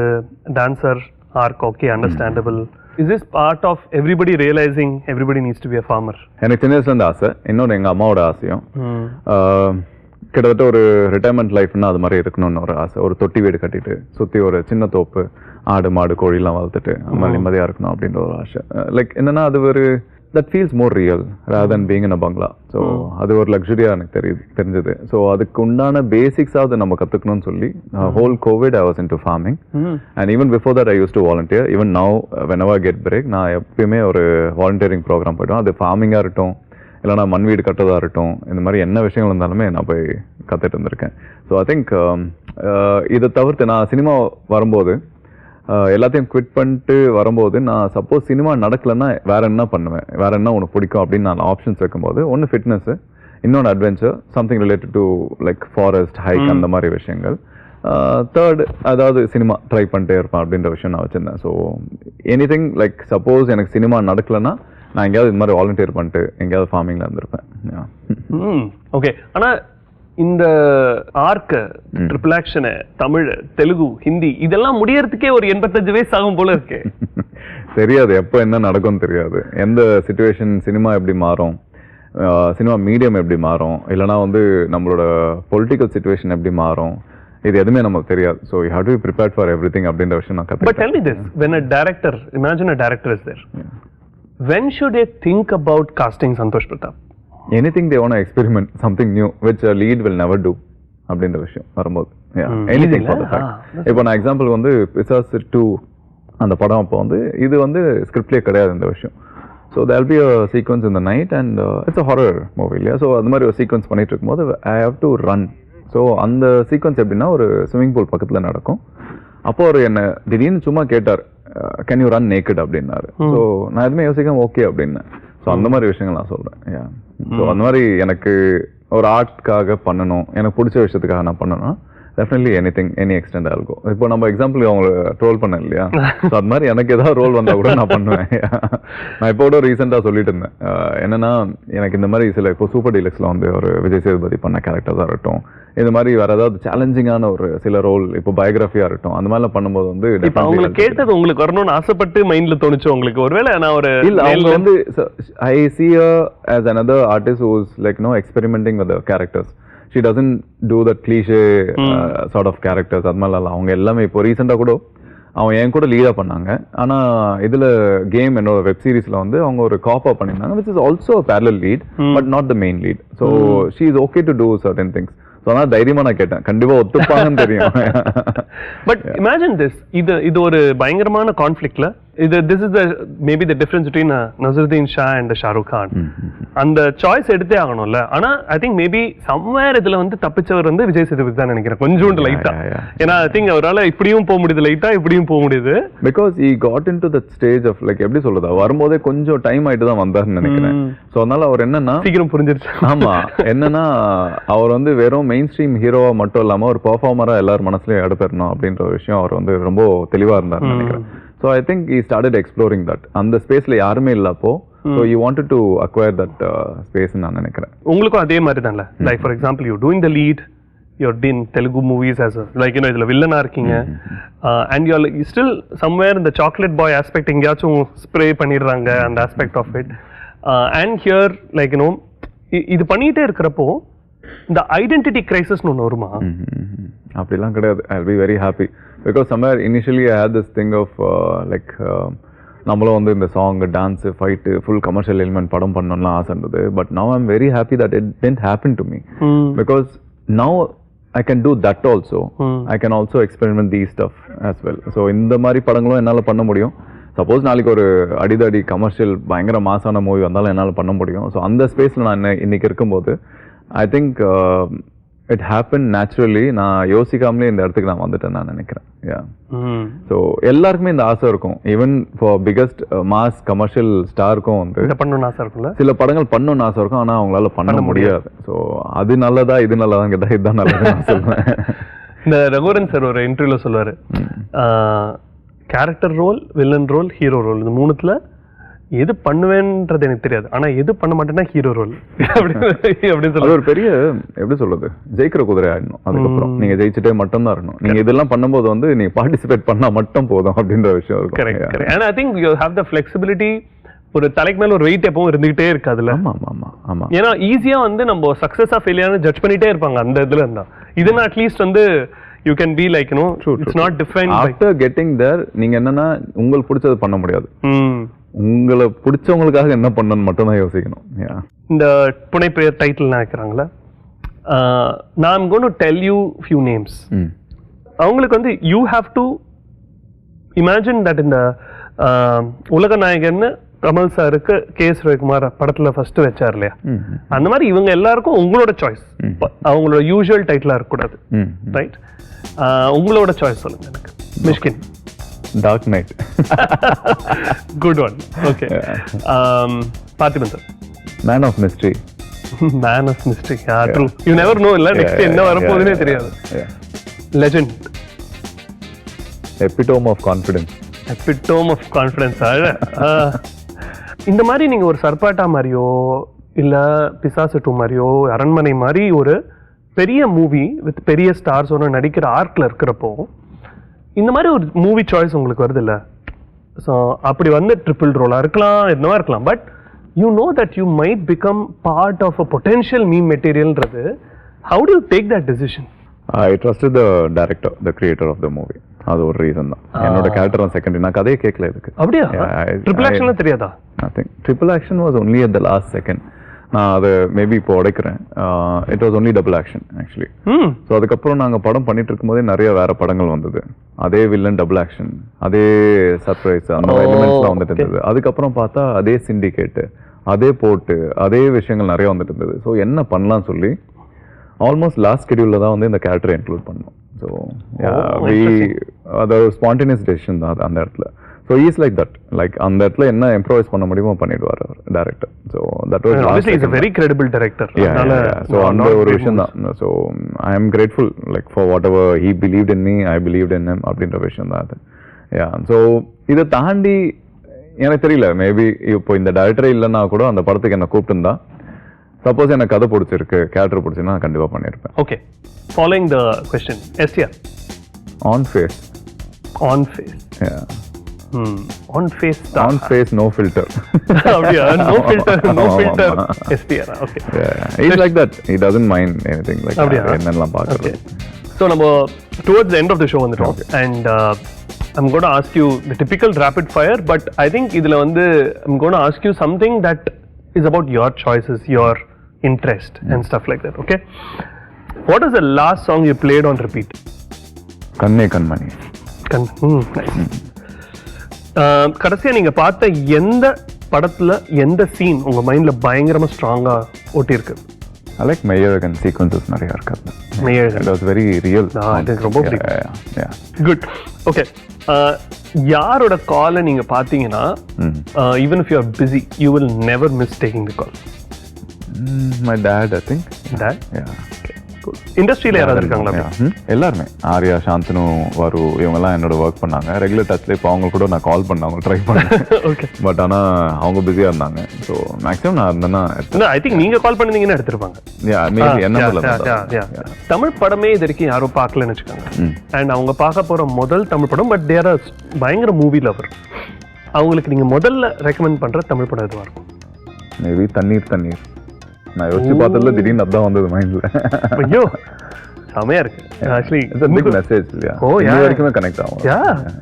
dancer, arc, okay, understandable. Is this part of everybody realizing everybody needs to be a farmer? எனக்கு சின்ன வயசுல இருந்து ஆசை. இன்னொன்று எங்க அம்மாவோட ஆசையும். கிட்டத்தட்ட ஒரு ரிட்டையர்மெண்ட் லைஃப்னா அது மாதிரி இருக்கணும்னு ஒரு ஆசை. ஒரு தொட்டி வீடு கட்டிட்டு சுற்றி ஒரு சின்ன தோப்பு, ஆடு மாடு கோழிலாம் வளர்த்துட்டு அந்த மாதிரி நிம்மதியாக இருக்கணும் அப்படின்ற ஒரு ஆசை. லைக் என்னன்னா அது ஒரு that feels more real rather than being in a bungalow. So அது ஒரு லக்ஸரியா எனக்கு தெரிஞ்சது. ஸோ அதுக்கு உண்டான பேசிக்ஸாவது நம்ம கற்றுக்கணும்னு சொல்லி whole COVID I was into farming. And even before that I used to volunteer. Even now whenever I get break நான் எப்பயுமே ஒரு வாலண்டியரிங் ப்ரோக்ராம் போய்டும். அது ஃபார்மிங்காக இருக்கட்டும், இல்லைனா மண் வீடு கட்டுறதா இருக்கட்டும், இந்த மாதிரி என்ன விஷயங்கள் இருந்தாலுமே நான் போய் கற்றுட்டு இருந்திருக்கேன். ஸோ ஐ திங்க் இதை தவிர்த்து நான் சினிமா வரும்போது எல்லாத்தையும் குவிட் பண்ணிட்டு வரும்போது நான் சப்போஸ் சினிமா நடக்கலைன்னா வேற என்ன பண்ணுவேன், வேற என்ன உனக்கு பிடிக்கும் அப்படின்னு நான் ஆப்ஷன்ஸ் வைக்கும்போது ஒன்று ஃபிட்னஸ், இன்னொன்று adventure, something related to like forest hike அந்த மாதிரி விஷயங்கள். தேர்ட் அதாவது சினிமா ட்ரை பண்ணிட்டே இருப்பேன் அப்படின்ற விஷயம் நான் வச்சுருந்தேன். So any thing like suppose எனக்கு சினிமா நடக்கலைன்னா நான் எங்கேயாவது இது மாதிரி வாலண்டியர் பண்ணிட்டு எங்கேயாவது ஃபார்மிங்கில் இருந்திருப்பேன். ஓகே, ஆனால் இந்த ஆர்க்க ட்ரிபிள் ஆக்ஷனு தமிழ், தெலுங்கு, ஹிந்தி இதெல்லாம் முடியறதுக்கே ஒரு 85 வயசு ஆகும் போல இருக்கு. தெரியாது எப்போ என்ன நடக்கும்னு தெரியாது, எந்த சிச்சுவேஷன் சினிமா எப்படி மாறும், சினிமா மீடியம் எப்படி மாறும், இல்லைனா வந்து நம்மளோட பொலிட்டிக்கல் சிச்சுவேஷன் எப்படி மாறும், இது எதுவுமே நமக்கு தெரியாது. So you have to be prepared for everything அப்படின்ற விஷயம் நான் கற்றுக்கிட்டேன். But tell me this, when a director, imagine a director is there, when should they think about casting Santosh Pratap? Anything they want to experiment, something new which a lead will never do அப்படின்ற விஷயம் வரும்போது, anything for the fact. இப்போ நான் example வந்து பிசாசு 2 அந்த படம் அப்போ வந்து இது வந்து ஸ்கிரிப்ட்லேயே கிடையாது இந்த விஷயம். So there will be a sequence in the night and it's a horror movie இல்லையா. ஸோ அது மாதிரி ஒரு சீக்வன்ஸ் பண்ணிட்டு இருக்கும்போது I have to run. So அந்த சீக்வன்ஸ் எப்படின்னா ஒரு ஸ்விம்மிங் பூல் பக்கத்தில் நடக்கும். அப்போ அவர் என்ன திடீர்னு சும்மா கேட்டார், கேன் யூ ரன் நேக்கட் அப்படின்னாரு. ஸோ நான் எதுவுமே யோசிக்காம ஓகே அப்படின்னேன். ஸோ அந்த மாதிரி விஷயங்கள் நான் சொல்கிறேன். ஸோ அந்த மாதிரி எனக்கு ஒரு ஆர்ட்காக பண்ணணும், எனக்கு பிடிச்ச விஷயத்துக்காக நான் பண்ணணும், definitely anything any extend algo. இப்போ நம்ம எக்ஸாம்பிள் அவங்களை ட்ரோல் பண்ணேன் இல்லையா, ஸோ அது மாதிரி எனக்கு ஏதாவது ரோல் வந்தால் கூட நான் பண்ணுவேன். நான் இப்போ கூட ரீசெண்டாக சொல்லிட்டு இருந்தேன், என்னன்னா எனக்கு இந்த மாதிரி சில இப்போ சூப்பர் டீலக்ஸில் வந்து ஒரு விஜய் சேதுபதி பண்ண கேரக்டர் தான் இருக்கட்டும், இந்த மாதிரி வேற ஏதாவது சேலஞ்சிங்கான ஒரு சில ரோல் இப்போ பயோகிராஃபியா இருக்கட்டும், அந்த மாதிரிலாம் பண்ணும்போது வந்து இப்போ உங்களுக்கு கேட்டது உங்களுக்கு வரணும்னு ஆசைப்பட்டு மைண்ட்ல தோணுச்சு உங்களுக்கு? ஒருவேளை நான் ஒரு இல்ல அவங்க வந்து ஐ see her as another artist who is like experimenting with the characters. She doesn't do that cliche sort of characters. அது மாதிரிலாம் அவங்க எல்லாமே இப்போ ரீசெண்டாக கூட அவங்க என் கூட லீடா பண்ணாங்க. ஆனா இதுல கேம் என்னோட வெப் சீரிஸ்ல வந்து அவங்க ஒரு காப்பா பண்ணிருந்தாங்க, which is also a parallel lead but not the main lead. So she is okay to do certain things. So நான் தைரியமா நான் கேட்டேன், கண்டிப்பா ஒத்துப்பாங்கன்னு தெரியும். பட் இமேஜின் திஸ், இது ஒரு பயங்கரமான கான்ஃப்ளிக்ட்ல this is the maybe the difference between Nazaruddin Shah and Shah Rukh Khan. அந்த சாய்ஸ் எடுத்தே ஆகணும்ல. ஆனா ஐ திங்க் மேபி சம்வேர் இதுல வந்து தப்பிச்சவர் வந்து விஜய் சேதுபதி தான் நினைக்கிறேன், கொஞ்சோண்டு லைட்டா. ஏன்னா ஐ திங்க் அவரால இப்படியும் போக முடியுது, லைட்டா இப்படியும் போக முடியுது. Because he got into that stage of like எப்படி சொல்றது, வரும்போதே கொஞ்சம் டைம் ஆயிட்டு தான் வந்தாருன்னு நினைக்கிறேன். சோ அதனால அவர் என்னன்னா சீக்கிரம் புரிஞ்சிருச்சு. ஆமா, என்னன்னா அவர் வந்து வெறும் மெயின் ஸ்ட்ரீம் ஹீரோவா மட்டும் இல்லாம ஒரு பெர்ஃபார்மரா எல்லாரும் மனசுலயும் எடுத்துறணும் அப்படின்ற ஒரு விஷயம் அவர் வந்து ரொம்ப தெளிவா இருந்தாருன்னு நினைக்கிறேன். So I think he started exploring that. அந்த ஸ்பேஸ்ல யாருமே இல்ல அப்போ. So he wanted to acquire that space நான் நினைக்கிறேன். உங்களுக்கும் அதே மாதிரி தான்ல. Like for example you doing the lead, you're doing Telugu movies as a like இதுல வில்லனா இருக்கீங்க, and you're like, still somewhere in the chocolate boy aspect எங்கயாச்சும் spray பண்ணிடுறாங்க அந்த aspect of it, and here like இது பண்ணிட்டே இருக்கிறப்போ இந்த ஐடென்டிட்டி கிரைசிஸ்னு ஒன்று வருமா? அப்படிலாம் கிடையாது. I'll be very happy because somewhere initially I had this thing of like நம்மளும் வந்து இந்த song dance fight full commercial element படம் பண்ணணும்லாம் ஆசை இருந்தது. But now I am very happy that it didn't happen to me because now I can do that also. I can also experiment these stuff as well. So இந்த மாதிரி படங்களும் என்னால் பண்ண முடியும். Suppose நாளைக்கு ஒரு அடிதடி கமர்ஷியல் பயங்கர மாசான மூவி வந்தாலும் என்னால் பண்ண முடியும். ஸோ அந்த ஸ்பேஸில் நான் இன்னைக்கு இருக்கும்போது I think it happen naturally. நான் யோசிக்காமலே இந்த இடத்துக்கு நான் வந்துட்டேன் நான் நினைக்கிறேன். ஸோ எல்லாருக்குமே இந்த ஆசை இருக்கும். Even for biggest mass commercial ஸ்டாருக்கும் வந்து பண்ணணும்னு ஆசை இருக்கும்ல, சில படங்கள் பண்ணணும்னு ஆசை இருக்கும், ஆனால் அவங்களால பண்ண முடியாது. ஸோ அது நல்லதா இது நல்லதான்னு கேட்டால் இதுதான் நல்லதுன்னு நான் சொல்லுவேன். இந்த ரகுவரன் சார் ஒரு இன்டர்வியூல சொல்லுவாரு, character role, villain role, hero role, இந்த மூணுத்துல எது பண்ணுவேன்றது எனக்கு தெரியாது, ஆனா எது பண்ண மாட்டேன்னா ஹீரோ ரோல் அப்படின்னு சொல்லி ஒரு பெரிய எப்படி சொல்றது ஜெயிக்கிற குதிரை ஆயிடணும். அதுக்கப்புறம் நீங்க ஜெயிச்சுட்டே மட்டும் தான் இருக்கணும். நீங்க இதெல்லாம் பண்ணும்போது வந்து நீங்க பார்ட்டிசிபேட் பண்ணா மட்டும் போதும் அப்படின்ற விஷயம் இருக்கும். Correct. and I think you have the flexibility. ஒரு தலைக்கு மேல ஒரு வெயிட் எப்பவும் இருந்துகிட்டே இருக்காதுல்ல. ஆமா. ஏன்னா ஈஸியா வந்து நம்ம சக்சஸா ஃபெயிலியர்னு ஜட்ஜ் பண்ணிட்டே இருப்பாங்க அந்த இதுல இருந்தா. இதுனா அட்லீஸ்ட் வந்து you can be like it's not defined after getting there. நீங்க என்னன்னா உங்களுக்கு பிடிச்சது பண்ண முடியாது, உங்களை பிடிச்சவங்களுக்காக என்ன பண்ணணும்னு மட்டும் தான் யோசிக்கணும். இந்த புனை பெயர் டைட்டில் வைக்கிறாங்களே, நான் I'm going to tell you few names. அவங்களுக்கு வந்து you have to imagine that இந்த உலக நாயகன்னு கமல் சாருக்கு கேஎஸ் ரவிக்குமார் படத்துல ஃபர்ஸ்ட் வச்சார் இல்லையா, அந்த மாதிரி இவங்க எல்லாருக்கும் உங்களோட சாய்ஸ், அவங்களோட யூஷுவல் டைட்டிலா இருக்கக்கூடாது. ரைட், உங்களோட சாய்ஸ் சொல்லுங்க எனக்கு. Mysskin, dark knight. Good one. Okay. Parthiban sir, man of mystery. Man of mystery. True. You never know இல்ல நெக்ஸ்ட் என்ன வரப்போகுதுன்னே தெரியாது. Legend. Epitome of confidence. Epitome of confidence. இந்த மாதிரி நீங்க ஒரு சர்பாட்டா மாதிரியோ இல்ல பிசாசு 2 மாதிரியோ அரண்மனை மாதிரி ஒரு பெரிய மூவி வித் பெரிய ஸ்டார்ஸோட நடிக்கிற ஆர்க்ல இருக்கிறப்போ இந்த மாதிரி ஒரு மூவி சாய்ஸ் உங்களுக்கு வருது இல்ல. ஸோ அப்படி வந்து ட்ரிபிள் ரோலா இருக்கலாம், என்னவா இருக்கலாம், but you know that you might become part of a potential meme material. How do you take that decision? I trusted the director, the creator of the movie. அது ஒரு ரீசன் தான். என்னோட character தான் secondary. நான் கதையை கேட்கல இதுக்கு. அப்படியா? ட்ரிபிள் ஆக்ஷன்லாம் தெரியாதா? Nothing. Triple action was only at the last second. நான் அதை மேபி இப்போ உடைக்கிறேன். It was only double action actually. So அதுக்கப்புறம் நாங்கள் படம் பண்ணிட்டு இருக்கும்போதே நிறைய வேற படங்கள் வந்தது. அதே வில்லன் டபுள் ஆக்ஷன், அதே சர்ப்ரைஸ், அந்த எலிமெண்ட்ஸ்லாம் வந்துட்டு இருந்தது. அதுக்கப்புறம் பார்த்தா அதே சிண்டிகேட்டு, அதே போட்டு, அதே விஷயங்கள் நிறைய வந்துட்டு இருந்தது. ஸோ என்ன பண்ணலாம்னு சொல்லி ஆல்மோஸ்ட் லாஸ்ட் ஸ்கெடியூலில் தான் வந்து இந்த கேரக்டரை இன்க்ளூட் பண்ணோம். ஸோ அது ஸ்பான்டேனியஸ் டெசிஷன் தான் அந்த இடத்துல. So is like that, like அந்த இடத்துல என்ன இம்ப்ரோவைஸ் பண்ண முடியுமோ பண்ணிடுவார் அவர் director. So that was is a very credible director. So அந்த ஒரு விஷயம் தான். So I am grateful like for whatever he believed in me, I believed in him அப்படின்ற விஷயம் தான் அது. ஸோ இதை தாண்டி எனக்கு தெரியல, மேபி இப்போ இந்த டைரக்டரே இல்லைன்னா கூட அந்த படத்துக்கு என்ன கூப்பிட்டுருந்தா, சப்போஸ் எனக்கு கதை பிடிச்சிருக்கு, கேரக்டர் பிடிச்சிருந்தா நான் கண்டிப்பாக பண்ணியிருப்பேன். Okay, following the question. STR on face. On face. On face. On face, no filter. அப்படியா? No filter, no filter STR. Okay. He's like that. He doesn't mind anything like that. என்னெல்லாம் பார்க்கறது. So நம்ம towards the end of the show வந்துட்டோம். And I'm going to ask you the typical rapid fire, but I think இதுல வந்து I'm going to ask you something that is about your choices, your interest and stuff like that. Okay, what is the last song you played on repeat? கண்ணே கண்மணி. கடைசியா நீங்க பார்த்த எந்த படத்துல எந்த scene உங்க மைண்ட்ல பயங்கரமா ஸ்ட்ராங்கா ஓட்டி இருக்கு? I like மெய்யழகன் சீக்வென்சஸ் நிறைய இருக்கு. Meiyazhagan, it was very real. எனக்கு ரொம்ப பிடிக்கும். Good. Okay, யாரோட காலை நீங்க பாத்தீங்கன்னா even if you are busy you will never miss taking the call? My dad, I think. Dad? Yeah. இண்டஸ்ட்ரியில யாராவது இருக்காங்களா? எல்லாருமே, ஆர்யா, சாந்தனு, வரு, இவங்கெல்லாம் என்னோட ஒர்க் பண்ணாங்க ரெகுலர் டச்ல. இப்போ அவங்க கூட நான் கால் பண்ணாங்க, ட்ரை பண்ணேன். பட் ஆனா அவங்க பிஸியா இருந்தாங்க. ஸோ மேக்ஸிமம் நான் இருந்தேன்னா ஐ திங்க் நீங்க கால் பண்ணிருந்தீங்கன்னா எடுத்திருப்பாங்க. தமிழ் படமே இது வரைக்கும் யாரும் பார்க்கலன்னு வச்சுக்கோங்க. அண்ட் அவங்க பார்க்க போற முதல் தமிழ் படம், பட் தேர் ஆர் பயங்கர மூவி லவர். அவங்களுக்கு நீங்க முதல்ல ரெக்கமெண்ட் பண்ற தமிழ் படம் எதுவா இருக்கும்? மேபி தண்ணீர் தண்ணீர். நான் யோசிச்சு பார்த்ததுல திடீர்னு அதான் வந்தது மைண்ட்ல. ஐயோ, செமையா இருக்கு. Actually it's a big message இல்லையா? இது வரைக்குமே கனெக்ட் ஆகும்.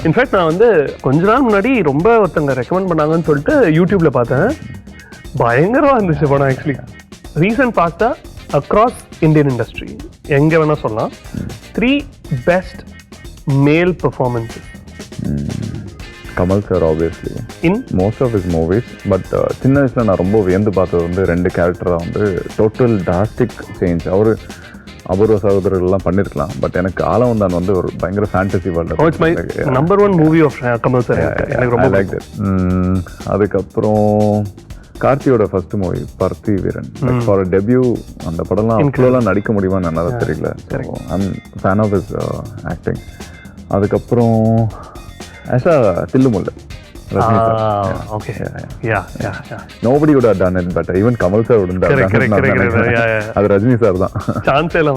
இன்ஃபேக்ட் நான் வந்து கொஞ்ச நாள் முன்னாடி ரொம்ப ஒருத்தங்க ரெக்கமெண்ட் பண்ணாங்கன்னு சொல்லிட்டு யூடியூப்ல பார்த்தேன். பயங்கரமா இருந்துச்சு படம். ஆக்சுவலி ரீசன்ட் பார்த்தா அக்ராஸ் இந்தியன் இண்டஸ்ட்ரி எங்க வேணா சொல்லலாம் 3 best male performances. Kamal sir obviously in most of his movies. But சின்ன வயசுல நான் ரொம்ப வியந்து பார்த்தது வந்து 2 கேரக்டராக வந்து டோட்டல் டிராஸ்டிக் சேஞ்ச். அவரு அபூர்வ சகோதரர்கள்லாம் பண்ணிருக்கலாம், பட் எனக்கு ஆலவந்தான் வந்து ஒரு பயங்கர fantasy world. It's my number 1 movie of Kamal sir. எனக்கு ரொம்ப லைக் தட். அதுக்கப்புறம் கார்த்தியோட ஃபர்ஸ்ட் மூவி பர்த்தி வீரன், ஃபார் டெபியூ. அந்த படம்லாம் அவ்வளோலாம் நடிக்க முடியுமான்னு நல்லா தெரியல. I'm fan of his acting. அதுக்கப்புறம் Asha Thillu Mullu, Rajini sir. Okay, ya ya ya. Nobody would have done it, but even Kamal sir wouldn't have done it. அது ரஜினி சார் தான். சான்ஸே இல்ல.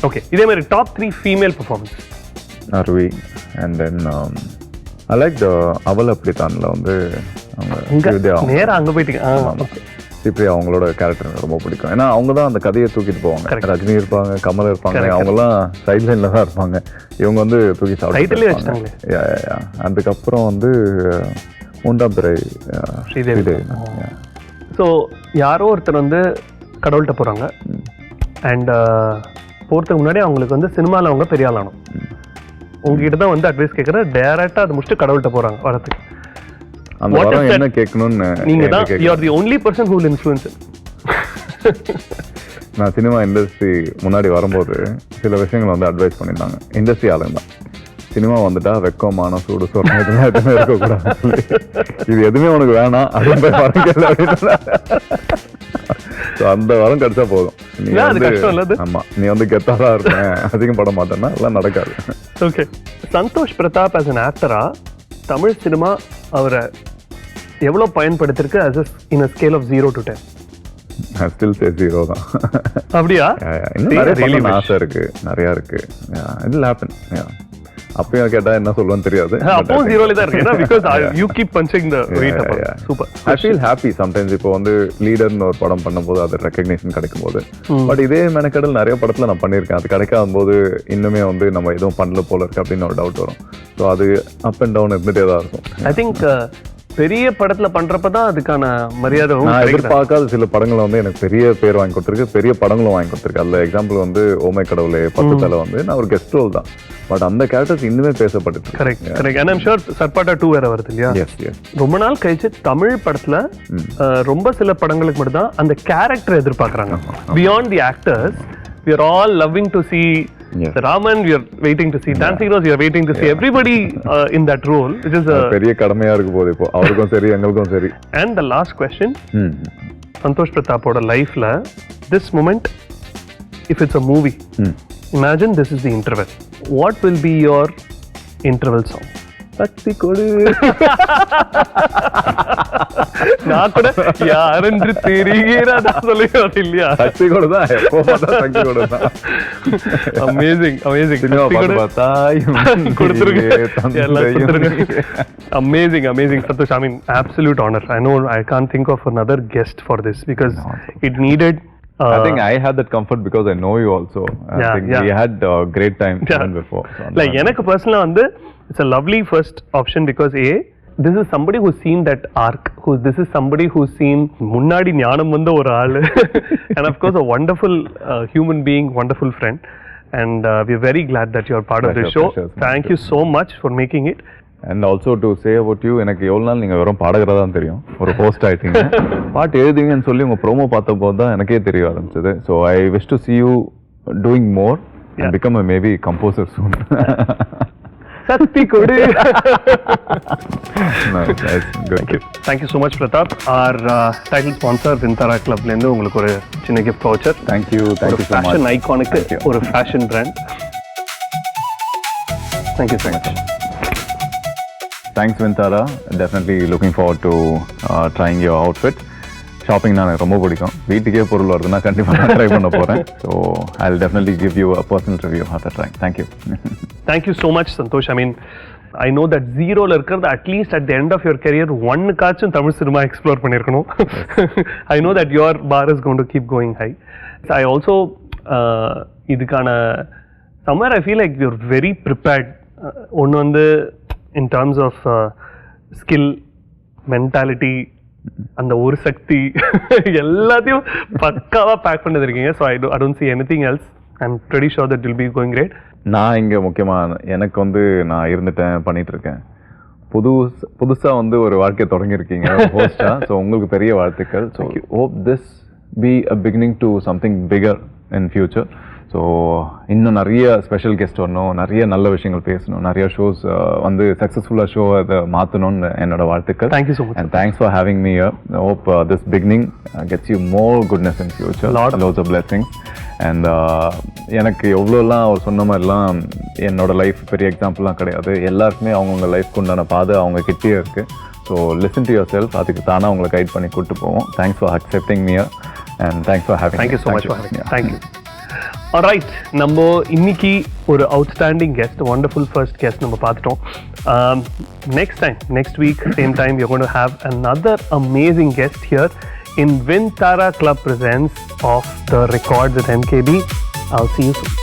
ஓகே, இதே மாதிரி டாப் 3 ஃபீமேல் பெர்ஃபார்மன்ஸ். அருவி, and then I like the அவள் அப்படித்தான்ல வந்து நேரா அங்க போயிட்டீங்க. சிப்ரி, அவங்களோட கேரக்டர் எனக்கு ரொம்ப பிடிக்கும். ஏன்னா அவங்க தான் அந்த கதையை தூக்கிட்டு போவாங்க. ரஜினி இருப்பாங்க, கமல் இருப்பாங்க, அவங்கெல்லாம் சைட் லைன்ல தான் இருப்பாங்க. இவங்க வந்து தூக்கி சாப்பிட்டு. அதுக்கப்புறம் வந்து 3ஆம் பிறை ஸ்ரீதேவி. ஸோ யாரோ ஒருத்தர் வந்து கடவுள்கிட்ட போறாங்க. அண்ட் போறதுக்கு முன்னாடி அவங்களுக்கு வந்து சினிமாவில் அவங்க பெரிய ஆளானோம். உங்ககிட்ட தான் வந்து அட்வைஸ் கேட்குற, டேரக்டா அதை முடிச்சுட்டு கடவுள்கிட்ட போறாங்க வரதுக்கு. அந்த வரம் என்ன கேட்கணும்னு நீங்க தான் you are the only person who will influence it. நான் சினிமா இண்டஸ்ட்ரி முன்னாடி வரும்போது சில விஷயங்கள் வந்து அட்வைஸ் பண்ணியிருந்தாங்க. இண்டஸ்ட்ரி ஆளுங்க தான், சினிமா வந்துட்டா வெக்கமான சூடு சொன்ன இதெல்லாம் எதுவுமே இருக்கக்கூடாது, இது எதுவுமே உனக்கு வேணாம் அப்படின்னு போய் வரம் கேள்வி அப்படின்னு. அந்த வரம் கிடைச்சா போதும். ஆமா, நீ வந்து கெத்தாதான் இருப்பேன், அதிகம் பட மாட்டேன்னா எல்லாம் நடக்காது. Okay, Santhosh Prathap as an actor-ஆ தமிழ் சினிமா அவரை எவ்வளவு பயன்படுத்திருக்கு as a in a scale of 0 to 10? I still say 0 தான். அப்படியா? இன்னும் நிறைய ஆசை இருக்கு, நிறைய இருக்கு. It will happen. அப்பயும் கேட்டா என்ன சொல்லுவேன்னு தெரியாது. அப்பவும் ஜீரோல தான் இருக்கு because you keep punching the weight up. Super. I feel happy sometimes. இப்போ வந்து லீடர்னு ஒரு படம் பண்ணும்போது அது ரெகக்னிஷன் கிடைக்கும் போது, பட் இதே மெனக்கடல் நிறைய படத்துல நான் பண்ணியிருக்கேன். அது கிடைக்காத போது இன்னுமே வந்து நம்ம எதுவும் பண்ணல போல இருக்கு அப்படின்னு ஒரு டவுட் வரும். ஸோ அது அப் அண்ட் டவுன் இருந்துட்டே தான் இருக்கும். ஐ திங்க் பெரிய படத்துல பண்றப்பதான் அதுக்கான மரியாதை. நான் எதிர்பார்க்காத சில படங்களை வந்து எனக்கு பெரிய பேர் வாங்கி கொடுத்துருக்கு, பெரிய படங்களும் வாங்கி கொடுத்துருக்கு. அதுல எக்ஸாம்பிள் வந்து ஓமை கடவுளே 10 தலை வந்து நான் ஒரு கெஸ்ட் ரோல் தான், பட் அந்த கேரக்டர்ஸ் இன்னுமே பேசப்பட்டு. Correct correct. And I'm sure Sarpatta 2 வேற வருது இல்லையா? ரொம்ப நாள் கழிச்சு தமிழ் படத்துல ரொம்ப சில படங்களுக்கு மட்டும் தான் அந்த கேரக்டர் எதிர்பார்க்கறாங்க. Beyond the actors we are all loving to see Raman, we are waiting to see Dancing Rose, we are waiting to see everybody in that role, which is a பெரிய கடமையா இருக்கு போது இப்போ அவருக்கும் சரி எங்களுக்கும் சரி. And the last question, Santosh Pratap oda life la this moment, if it's a movie, imagine this is the interval, what will be your interval song? சக்தி கொடு. நான் கூட யாரென்று தெரிகிறதா சொல்லுறது இல்லையா? சக்தி கொடு தான், எப்போ பார்த்தா சக்தி கொடு தான். Amazing amazing. Amazing, amazing, Santosh. I mean, absolute honor. I know I can't think of another guest for this because it needed. I think I had that comfort because I know you also. I think we had a great time even before. So like எனக்கு personally வந்து it's a lovely first option because this is somebody who's seen that arc, this is somebody who's seen முன்னாடி ஞானம் வந்த ஒரு ஆளு and of course a wonderful human being, wonderful friend, and we're very glad that you're part of this show. Thank you so much for making it. And also to say about you, எனக்கு எவ்வளவு நாள் நீங்க வெறும் பாடகரா தான் தெரியும், ஒரு host ஆயிட்டீங்க. பாட்டு எழுதுவீங்கன்னு சொல்லி உங்க ப்ரோமோ பார்த்தபோது தான் எனக்கே தெரிய ஆரம்பிச்சது. So I wish to see you doing more and become a maybe composer soon. சக்தி கொடு. Thank you so much Pratap. Our title sponsor Vintara Club ல இருந்து உங்களுக்கு ஒரு சின்ன gift voucher. Thank you so much. Fashion iconic ஒரு fashion brand. Thank you so much. Thanks Vintara. Definitely looking forward to trying your outfit. Shopping நான் ரொம்ப பிடிக்கும், வீட்டுக்கே பொருள் வருதுன்னா கண்டிப்பாக நான் ட்ரை பண்ண போகிறேன். So I will definitely give you a personal review after trying. Thank you. Thank you so much Santhosh. I mean I know that ஜீரோவில் இருக்கிறது at least at the end of your career ஒன்னுக்காச்சும் தமிழ் சினிமா எக்ஸ்ப்ளோர் பண்ணியிருக்கணும். I know that your bar is going to keep going high. I also இதுக்கான summer I feel like you're very prepared. ஒன்று வந்து in terms of skill, mentality, அந்த ஒரு சக்தி எல்லாத்தையும் பக்காவா back பண்ணி இருக்கீங்க. So I don't see anything else. I'm pretty sure that will be going great. நான் இங்கே முக்கியமாக எனக்கு வந்து நான் இருந்துட்டேன், பண்ணிட்டு இருக்கேன். புதுசாக வந்து ஒரு வாழ்க்கையை தொடங்கியிருக்கீங்க ஹோஸ்டா. ஸோ உங்களுக்கு பெரிய வாழ்த்துக்கள். So hope this be a beginning to something bigger in future. So இன்னும் நிறைய ஸ்பெஷல் கெஸ்ட் வரணும், நிறைய நல்ல விஷயங்கள் பேசணும், நிறைய ஷோஸ் வந்து சக்ஸஸ்ஃபுல்லாக ஷோ அதை மாற்றணும்னு என்னோட வாழ்த்துக்கள். Thank you so much. And thanks for having me here. Hope this beginning gets you more goodness in future, lots of blessings. And எனக்கு எவ்வளோலாம் அவர் சொன்ன மாதிரிலாம் என்னோட லைஃப் பெரிய எக்ஸாம்பிள்லாம் கிடையாது. எல்லாருக்குமே அவங்கவுங்க லைஃப்க்கு உண்டான பாதை அவங்க கிட்டே இருக்குது. So listen to your self, அதுக்கு தானே அவங்களை கைட் பண்ணி கூப்பிட்டு போவோம். Thanks for accepting me here and thanks for having. Thank you so much for having. Thank you. Alright, நம்ம இன்னைக்கு ஒரு outstanding guest, wonderful first guest நம்ம பார்த்துட்டோம். Next week, same time, you're going to have another amazing guest here in Vintara Club presents of the Records at MKB. I'll see you soon.